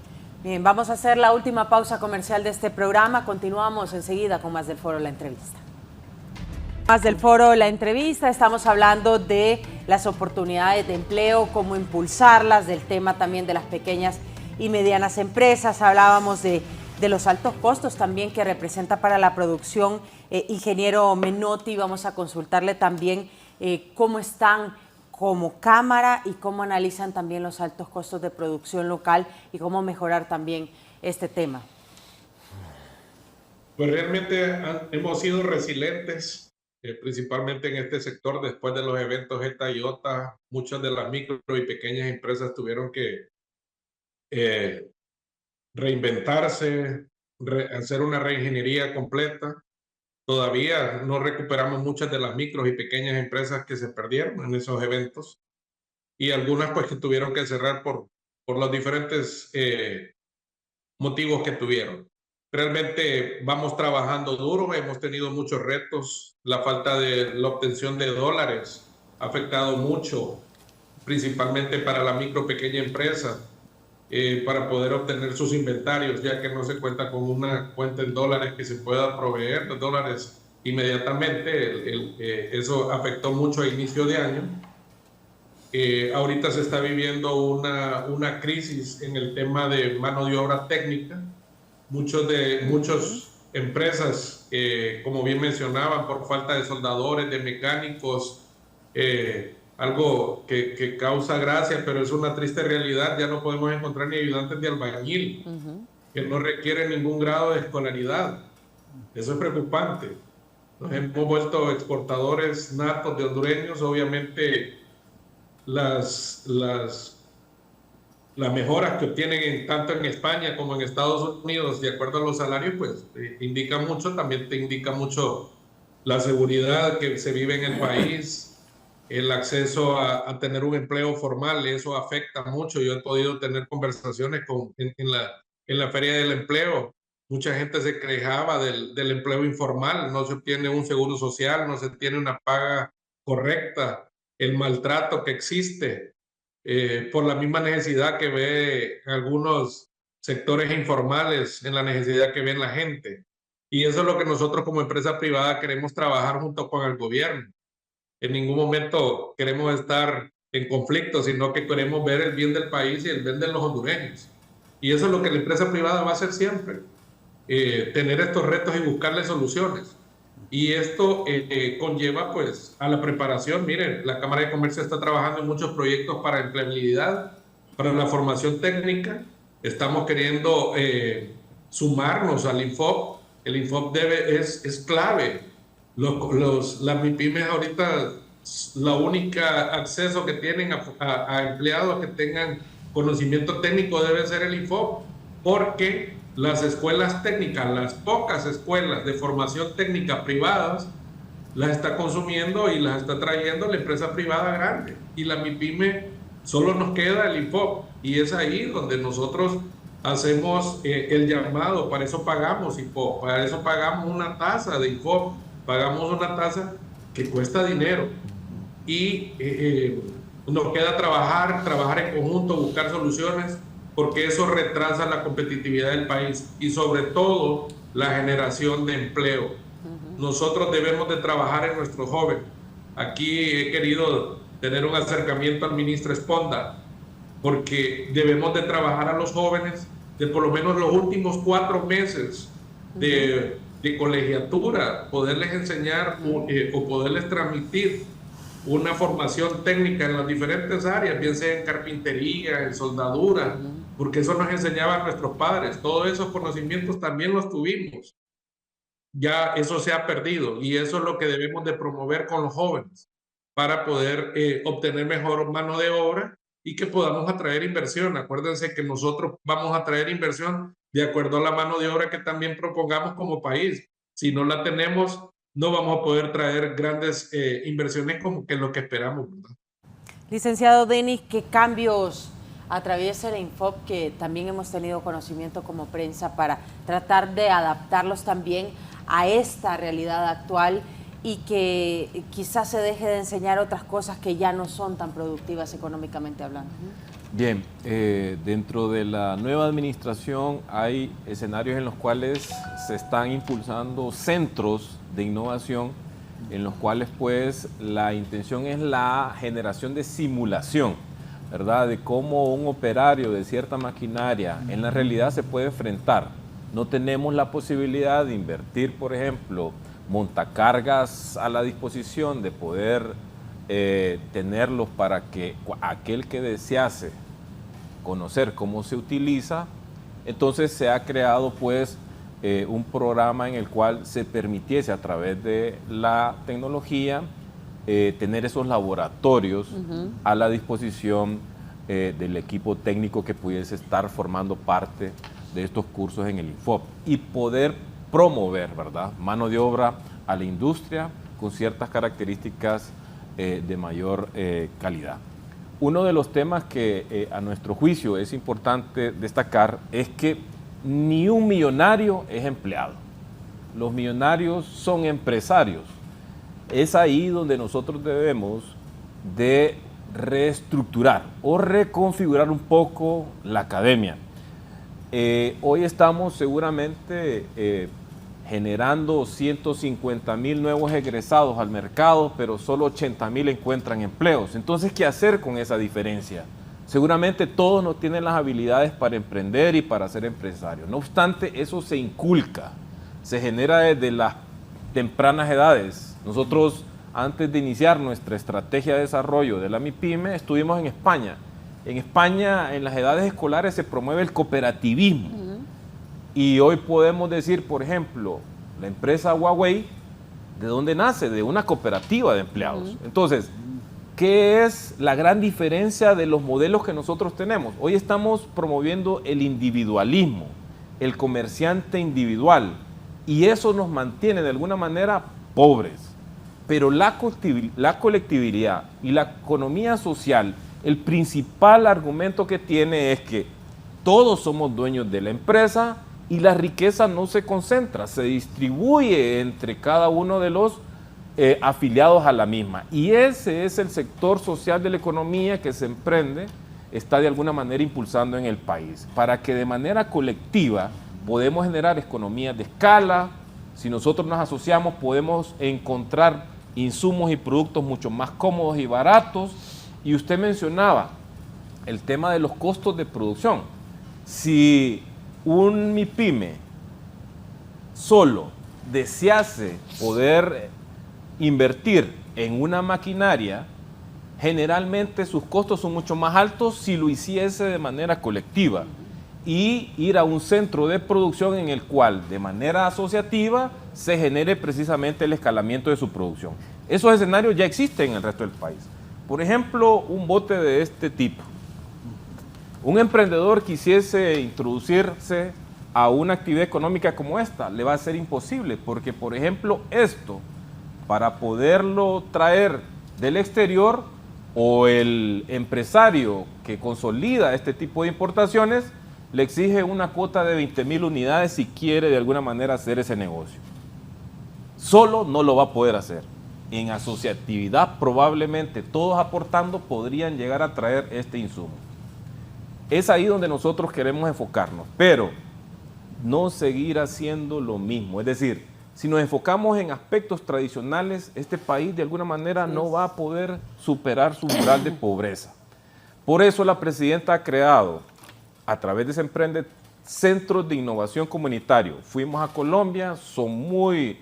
Bien, vamos a hacer la última pausa comercial de este programa. Continuamos enseguida con más del Foro La Entrevista. Más del Foro La Entrevista, estamos hablando de las oportunidades de empleo, cómo impulsarlas, del tema también de las pequeñas y medianas empresas. Hablábamos de los altos costos también que representa para la producción. Ingeniero Menotti, vamos a consultarle también cómo están como Cámara y cómo analizan también los altos costos de producción local y cómo mejorar también este tema. Pues realmente hemos sido resilientes, principalmente en este sector. Después de los eventos ETA y OTA, muchas de las micro y pequeñas empresas tuvieron que reinventarse, hacer una reingeniería completa. Todavía no recuperamos muchas de las micros y pequeñas empresas que se perdieron en esos eventos y algunas pues que tuvieron que cerrar por los diferentes motivos que tuvieron. Realmente vamos trabajando duro, hemos tenido muchos retos, la falta de la obtención de dólares ha afectado mucho, principalmente para la micro pequeña empresa, para poder obtener sus inventarios, ya que no se cuenta con una cuenta en dólares que se pueda proveer de dólares inmediatamente. Eso afectó mucho a inicio de año. Ahorita se está viviendo una crisis en el tema de mano de obra técnica. Muchas empresas, como bien mencionaban, por falta de soldadores, de mecánicos, algo que causa gracia, pero es una triste realidad. Ya no podemos encontrar ni ayudantes de albañil, que no requieren ningún grado de escolaridad. Eso es preocupante. Nos hemos vuelto exportadores natos de hondureños. Obviamente, las mejoras que obtienen tanto en España como en Estados Unidos, de acuerdo a los salarios, pues indica mucho. También te indica mucho la seguridad que se vive en el país, el acceso a tener un empleo formal. Eso afecta mucho. Yo he podido tener conversaciones en la Feria del Empleo. Mucha gente se quejaba del empleo informal. No se obtiene un seguro social, no se tiene una paga correcta, el maltrato que existe, por la misma necesidad que ve algunos sectores informales, en la necesidad que ve la gente. Y eso es lo que nosotros como empresa privada queremos trabajar junto con el gobierno. En ningún momento queremos estar en conflicto, sino que queremos ver el bien del país y el bien de los hondureños. Y eso es lo que la empresa privada va a hacer siempre, tener estos retos y buscarle soluciones. Y esto conlleva pues a la preparación. Miren, la Cámara de Comercio está trabajando en muchos proyectos para empleabilidad, para la formación técnica. Estamos queriendo sumarnos al INFOP. El INFOP es clave. Las MIPYMES ahorita, la única acceso que tienen a empleados que tengan conocimiento técnico debe ser el INFOP, porque las escuelas técnicas, las pocas escuelas de formación técnica privadas, las está consumiendo y las está trayendo la empresa privada grande. Y la MIPYME solo nos queda el INFOP, y es ahí donde nosotros hacemos el llamado. Para eso pagamos INFOP, para eso pagamos una tasa de INFOP, pagamos una tasa que cuesta dinero. Y nos queda trabajar en conjunto, buscar soluciones, porque eso retrasa la competitividad del país y sobre todo la generación de empleo. Nosotros debemos de trabajar en nuestros jóvenes. Aquí he querido tener un acercamiento al ministro Esponda, porque debemos de trabajar a los jóvenes de por lo menos los últimos 4 meses de colegiatura, poderles enseñar o poderles transmitir una formación técnica en las diferentes áreas, bien sea en carpintería, en soldadura, porque eso nos enseñaban nuestros padres. Todos esos conocimientos también los tuvimos. Ya eso se ha perdido, y eso es lo que debemos de promover con los jóvenes para poder obtener mejor mano de obra y que podamos atraer inversión. Acuérdense que nosotros vamos a traer inversión de acuerdo a la mano de obra que también propongamos como país. Si no la tenemos, no vamos a poder traer grandes inversiones como que lo que esperamos, ¿verdad? Licenciado Denis, ¿qué cambios atraviesa el INFOP, que también hemos tenido conocimiento como prensa, para tratar de adaptarlos también a esta realidad actual y que quizás se deje de enseñar otras cosas que ya no son tan productivas económicamente hablando? Bien, dentro de la nueva administración hay escenarios en los cuales se están impulsando centros de innovación, en los cuales pues la intención es la generación de simulación, ¿verdad? De cómo un operario de cierta maquinaria en la realidad se puede enfrentar. No tenemos la posibilidad de invertir, por ejemplo, montacargas a la disposición, de poder tenerlos para que aquel que desease conocer cómo se utiliza. Entonces se ha creado pues un programa en el cual se permitiese a través de la tecnología tener esos laboratorios a la disposición del equipo técnico que pudiese estar formando parte de estos cursos en el INFOP y poder promover, ¿verdad?, mano de obra a la industria con ciertas características de mayor calidad. Uno de los temas que a nuestro juicio es importante destacar es que ni un millonario es empleado. Los millonarios son empresarios. Es ahí donde nosotros debemos de reestructurar o reconfigurar un poco la academia. Hoy estamos seguramente generando 150,000 nuevos egresados al mercado, pero solo 80,000 encuentran empleos. Entonces, ¿qué hacer con esa diferencia? Seguramente todos no tienen las habilidades para emprender y para ser empresarios. No obstante, eso se inculca, se genera desde las tempranas edades. Nosotros, antes de iniciar nuestra estrategia de desarrollo de la MIPYME, estuvimos en España. En España, en las edades escolares, se promueve el cooperativismo. Y hoy podemos decir, por ejemplo, la empresa Huawei, ¿de dónde nace? De una cooperativa de empleados. Entonces, ¿qué es la gran diferencia de los modelos que nosotros tenemos? Hoy estamos promoviendo el individualismo, el comerciante individual, y eso nos mantiene de alguna manera pobres. Pero la colectividad y la economía social, el principal argumento que tiene es que todos somos dueños de la empresa y la riqueza no se concentra, se distribuye entre cada uno de los afiliados a la misma. Y ese es el sector social de la economía que se emprende, está de alguna manera impulsando en el país, para que de manera colectiva podemos generar economías de escala. Si nosotros nos asociamos, podemos encontrar insumos y productos mucho más cómodos y baratos. Y usted mencionaba el tema de los costos de producción. Si un MIPYME solo desease poder invertir en una maquinaria, generalmente sus costos son mucho más altos si lo hiciese de manera colectiva y ir a un centro de producción en el cual de manera asociativa se genere precisamente el escalamiento de su producción. Esos escenarios ya existen en el resto del país. Por ejemplo, un bote de este tipo. Un emprendedor quisiese introducirse a una actividad económica como esta, le va a ser imposible, porque por ejemplo esto, para poderlo traer del exterior, o el empresario que consolida este tipo de importaciones, le exige una cuota de 20,000 unidades si quiere de alguna manera hacer ese negocio. Solo no lo va a poder hacer. En asociatividad probablemente todos aportando podrían llegar a traer este insumo. Es ahí donde nosotros queremos enfocarnos, pero no seguir haciendo lo mismo. Es decir, si nos enfocamos en aspectos tradicionales, este país de alguna manera no va a poder superar su umbral de pobreza. Por eso la presidenta ha creado, a través de Semprende, centros de innovación comunitario. Fuimos a Colombia, son muy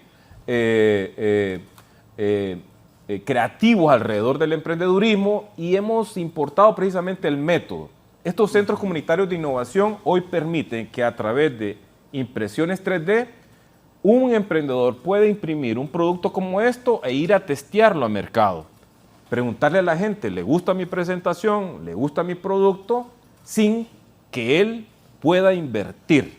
creativos alrededor del emprendedurismo y hemos importado precisamente el método. Estos centros comunitarios de innovación hoy permiten que a través de impresiones 3D, un emprendedor puede imprimir un producto como esto e ir a testearlo a mercado. Preguntarle a la gente, ¿le gusta mi presentación? ¿Le gusta mi producto? Sin que él pueda invertir.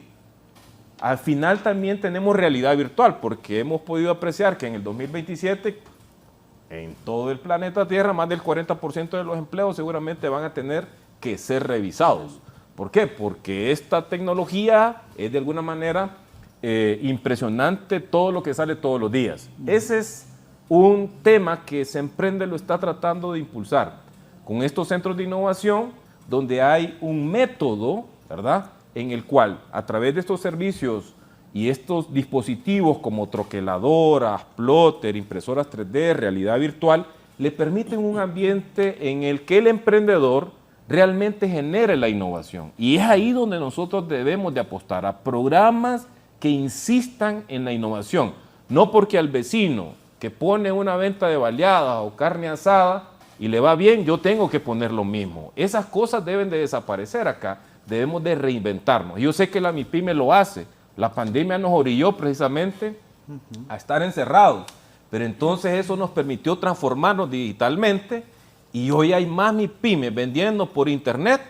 Al final también tenemos realidad virtual, porque hemos podido apreciar que en el 2027, en todo el planeta Tierra, más del 40% de los empleos seguramente van a tener que ser revisados. ¿Por qué? Porque esta tecnología es de alguna manera impresionante, todo lo que sale todos los días. Ese es un tema que Semprende lo está tratando de impulsar con estos centros de innovación, donde hay un método, ¿verdad?, en el cual a través de estos servicios y estos dispositivos como troqueladoras, plotter, impresoras 3D, realidad virtual, le permiten un ambiente en el que el emprendedor realmente genere la innovación. Y es ahí donde nosotros debemos de apostar a programas que insistan en la innovación. No porque al vecino que pone una venta de baleadas o carne asada y le va bien, yo tengo que poner lo mismo. Esas cosas deben de desaparecer acá. Debemos de reinventarnos. Yo sé que la MIPYME lo hace. La pandemia nos orilló precisamente a estar encerrados. Pero entonces eso nos permitió transformarnos digitalmente y hoy hay más MIPYME vendiendo por internet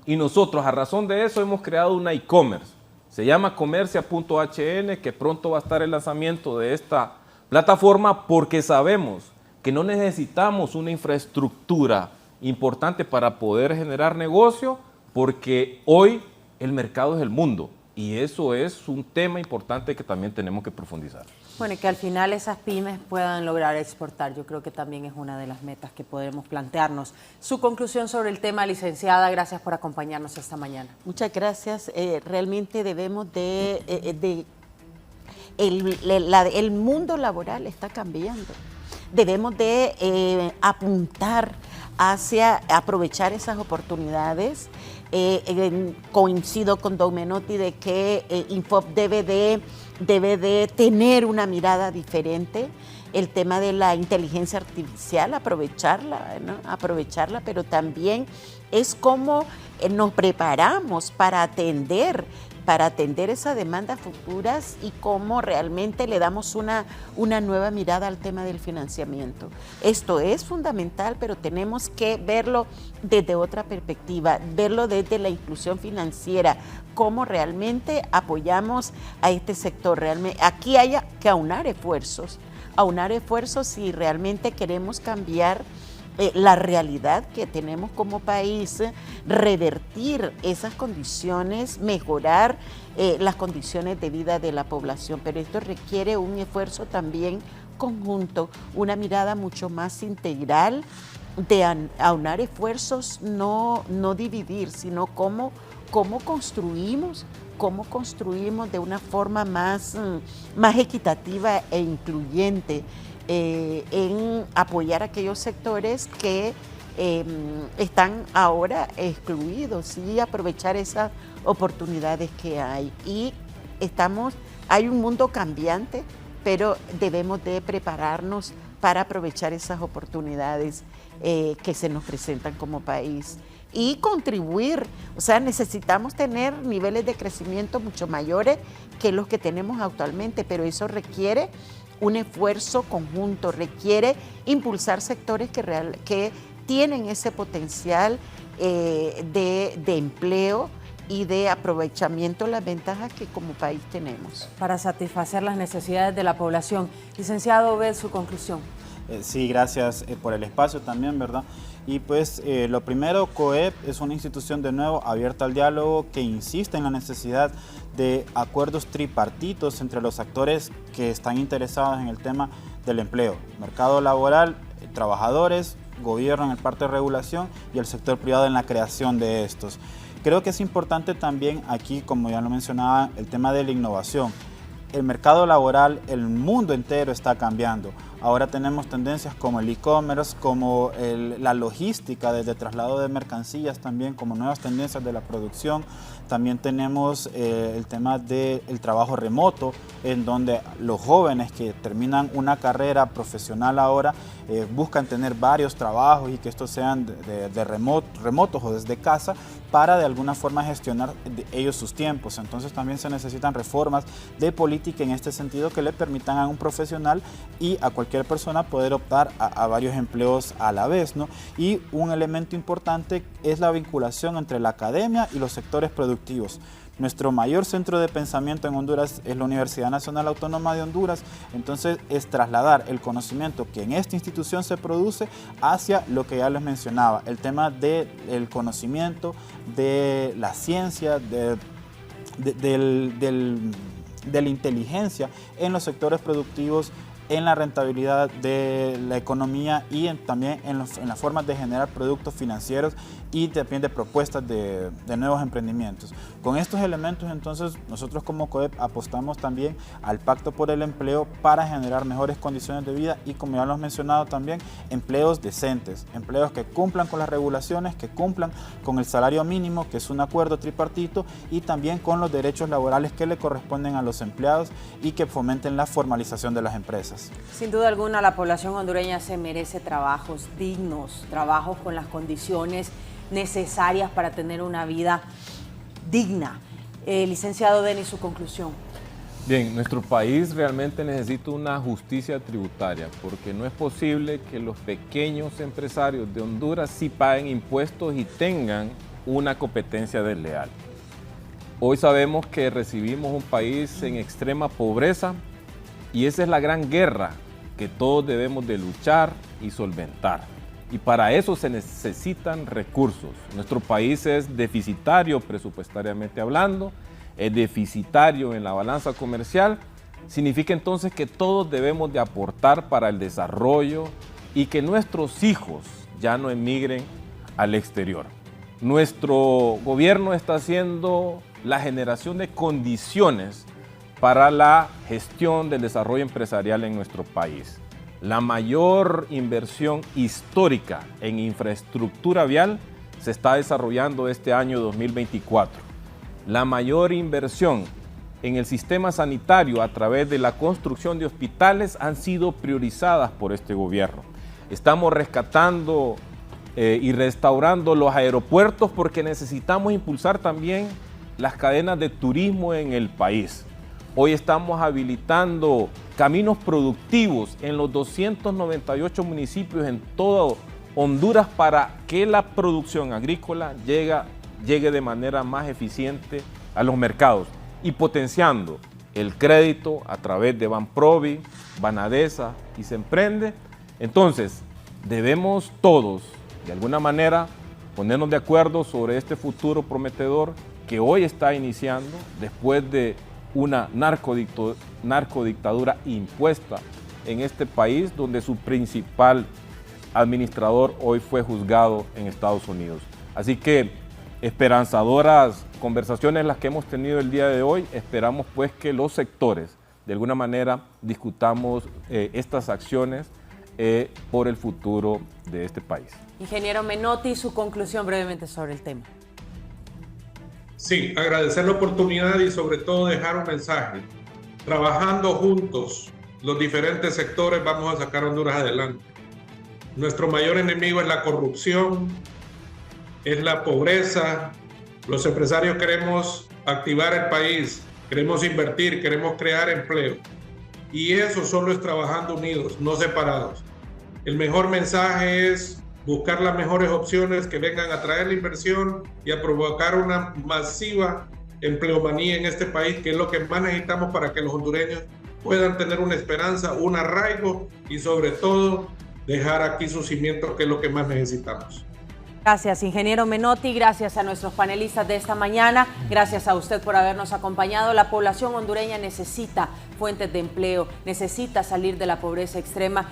y nosotros a razón de eso hemos creado una e-commerce. Se llama comercia.hn, que pronto va a estar el lanzamiento de esta Plataforma porque sabemos que no necesitamos una infraestructura importante para poder generar negocio, porque hoy el mercado es el mundo y eso es un tema importante que también tenemos que profundizar. Bueno, y que al final esas pymes puedan lograr exportar, yo creo que también es una de las metas que podemos plantearnos. Su conclusión sobre el tema, licenciada, gracias por acompañarnos esta mañana. Muchas gracias. Realmente debemos el mundo laboral está cambiando. Debemos de apuntar hacia aprovechar esas oportunidades. Coincido con Don Menotti de que Infop debe de tener una mirada diferente. El tema de la inteligencia artificial, aprovecharla, ¿no? Aprovecharla, pero también es cómo nos preparamos para atender esas demandas futuras y cómo realmente le damos una nueva mirada al tema del financiamiento. Esto es fundamental, pero tenemos que verlo desde otra perspectiva, verlo desde la inclusión financiera, cómo realmente apoyamos a este sector. Realmente, aquí hay que aunar esfuerzos si realmente queremos cambiar la realidad que tenemos como país, revertir esas condiciones, mejorar las condiciones de vida de la población. Pero esto requiere un esfuerzo también conjunto, una mirada mucho más integral de aunar esfuerzos, no dividir, sino cómo construimos de una forma más equitativa e incluyente, en apoyar a aquellos sectores que están ahora excluidos y aprovechar esas oportunidades que hay. Y hay un mundo cambiante, pero debemos de prepararnos para aprovechar esas oportunidades que se nos presentan como país y contribuir. O sea, necesitamos tener niveles de crecimiento mucho mayores que los que tenemos actualmente, pero eso requiere un esfuerzo conjunto, requiere impulsar sectores que tienen ese potencial de empleo y de aprovechamiento de las ventajas que como país tenemos. Para satisfacer las necesidades de la población. Licenciado Obed, su conclusión. Sí, gracias por el espacio también, ¿verdad? Y pues lo primero, COEP es una institución de nuevo abierta al diálogo que insiste en la necesidad de acuerdos tripartitos entre los actores que están interesados en el tema del empleo, mercado laboral, trabajadores, gobierno en el parte de regulación y el sector privado en la creación de estos. Creo que es importante también aquí, como ya lo mencionaba, el tema de la innovación. El mercado laboral, el mundo entero está cambiando. Ahora tenemos tendencias como el e-commerce, como la logística desde traslado de mercancías también, como nuevas tendencias de la producción. También tenemos el tema del trabajo remoto, en donde los jóvenes que terminan una carrera profesional ahora buscan tener varios trabajos y que estos sean de remotos o desde casa para de alguna forma gestionar ellos sus tiempos. Entonces también se necesitan reformas de política en este sentido que le permitan a un profesional y a cualquier persona poder optar a varios empleos a la vez, ¿no? Y un elemento importante es la vinculación entre la academia y los sectores productivos. Nuestro mayor centro de pensamiento en Honduras es la Universidad Nacional Autónoma de Honduras, entonces es trasladar el conocimiento que en esta institución se produce hacia lo que ya les mencionaba, el tema del conocimiento, de la ciencia, de la inteligencia en los sectores productivos, en la rentabilidad de la economía y también en las formas de generar productos financieros y también de propuestas de nuevos emprendimientos. Con estos elementos, entonces, nosotros como COEP apostamos también al Pacto por el Empleo para generar mejores condiciones de vida y, como ya lo hemos mencionado también, empleos decentes, empleos que cumplan con las regulaciones, que cumplan con el salario mínimo, que es un acuerdo tripartito, y también con los derechos laborales que le corresponden a los empleados y que fomenten la formalización de las empresas. Sin duda alguna, la población hondureña se merece trabajos dignos, trabajos con las condiciones necesarias para tener una vida digna. Licenciado Denis, su conclusión. Bien, nuestro país realmente necesita una justicia tributaria, porque no es posible que los pequeños empresarios de Honduras sí paguen impuestos y tengan una competencia desleal. Hoy sabemos que recibimos un país en extrema pobreza, Y esa es la gran guerra que todos debemos de luchar y solventar. Y para eso se necesitan recursos. Nuestro país es deficitario presupuestariamente hablando, es deficitario en la balanza comercial. Significa entonces que todos debemos de aportar para el desarrollo y que nuestros hijos ya no emigren al exterior. Nuestro gobierno está haciendo la generación de condiciones para la gestión del desarrollo empresarial en nuestro país. La mayor inversión histórica en infraestructura vial se está desarrollando este año 2024. La mayor inversión en el sistema sanitario a través de la construcción de hospitales han sido priorizadas por este gobierno. Estamos rescatando y restaurando los aeropuertos porque necesitamos impulsar también las cadenas de turismo en el país. Hoy estamos habilitando caminos productivos en los 298 municipios en todo Honduras para que la producción agrícola llegue de manera más eficiente a los mercados y potenciando el crédito a través de Banprovi, Banadesa y Semprende. Entonces, debemos todos, de alguna manera, ponernos de acuerdo sobre este futuro prometedor que hoy está iniciando después de una narcodictadura impuesta en este país, donde su principal administrador hoy fue juzgado en Estados Unidos. Así que esperanzadoras conversaciones las que hemos tenido el día de hoy. Esperamos pues que los sectores de alguna manera discutamos estas acciones por el futuro de este país. Ingeniero Menotti, su conclusión brevemente sobre el tema. Sí, agradecer la oportunidad y sobre todo dejar un mensaje. Trabajando juntos, los diferentes sectores vamos a sacar a Honduras adelante. Nuestro mayor enemigo es la corrupción, es la pobreza. Los empresarios queremos activar el país, queremos invertir, queremos crear empleo. Y eso solo es trabajando unidos, no separados. El mejor mensaje es buscar las mejores opciones que vengan a traer la inversión y a provocar una masiva empleomanía en este país, que es lo que más necesitamos para que los hondureños puedan tener una esperanza, un arraigo y sobre todo dejar aquí sus cimientos, que es lo que más necesitamos. Gracias, ingeniero Menotti, gracias a nuestros panelistas de esta mañana, gracias a usted por habernos acompañado. La población hondureña necesita fuentes de empleo, necesita salir de la pobreza extrema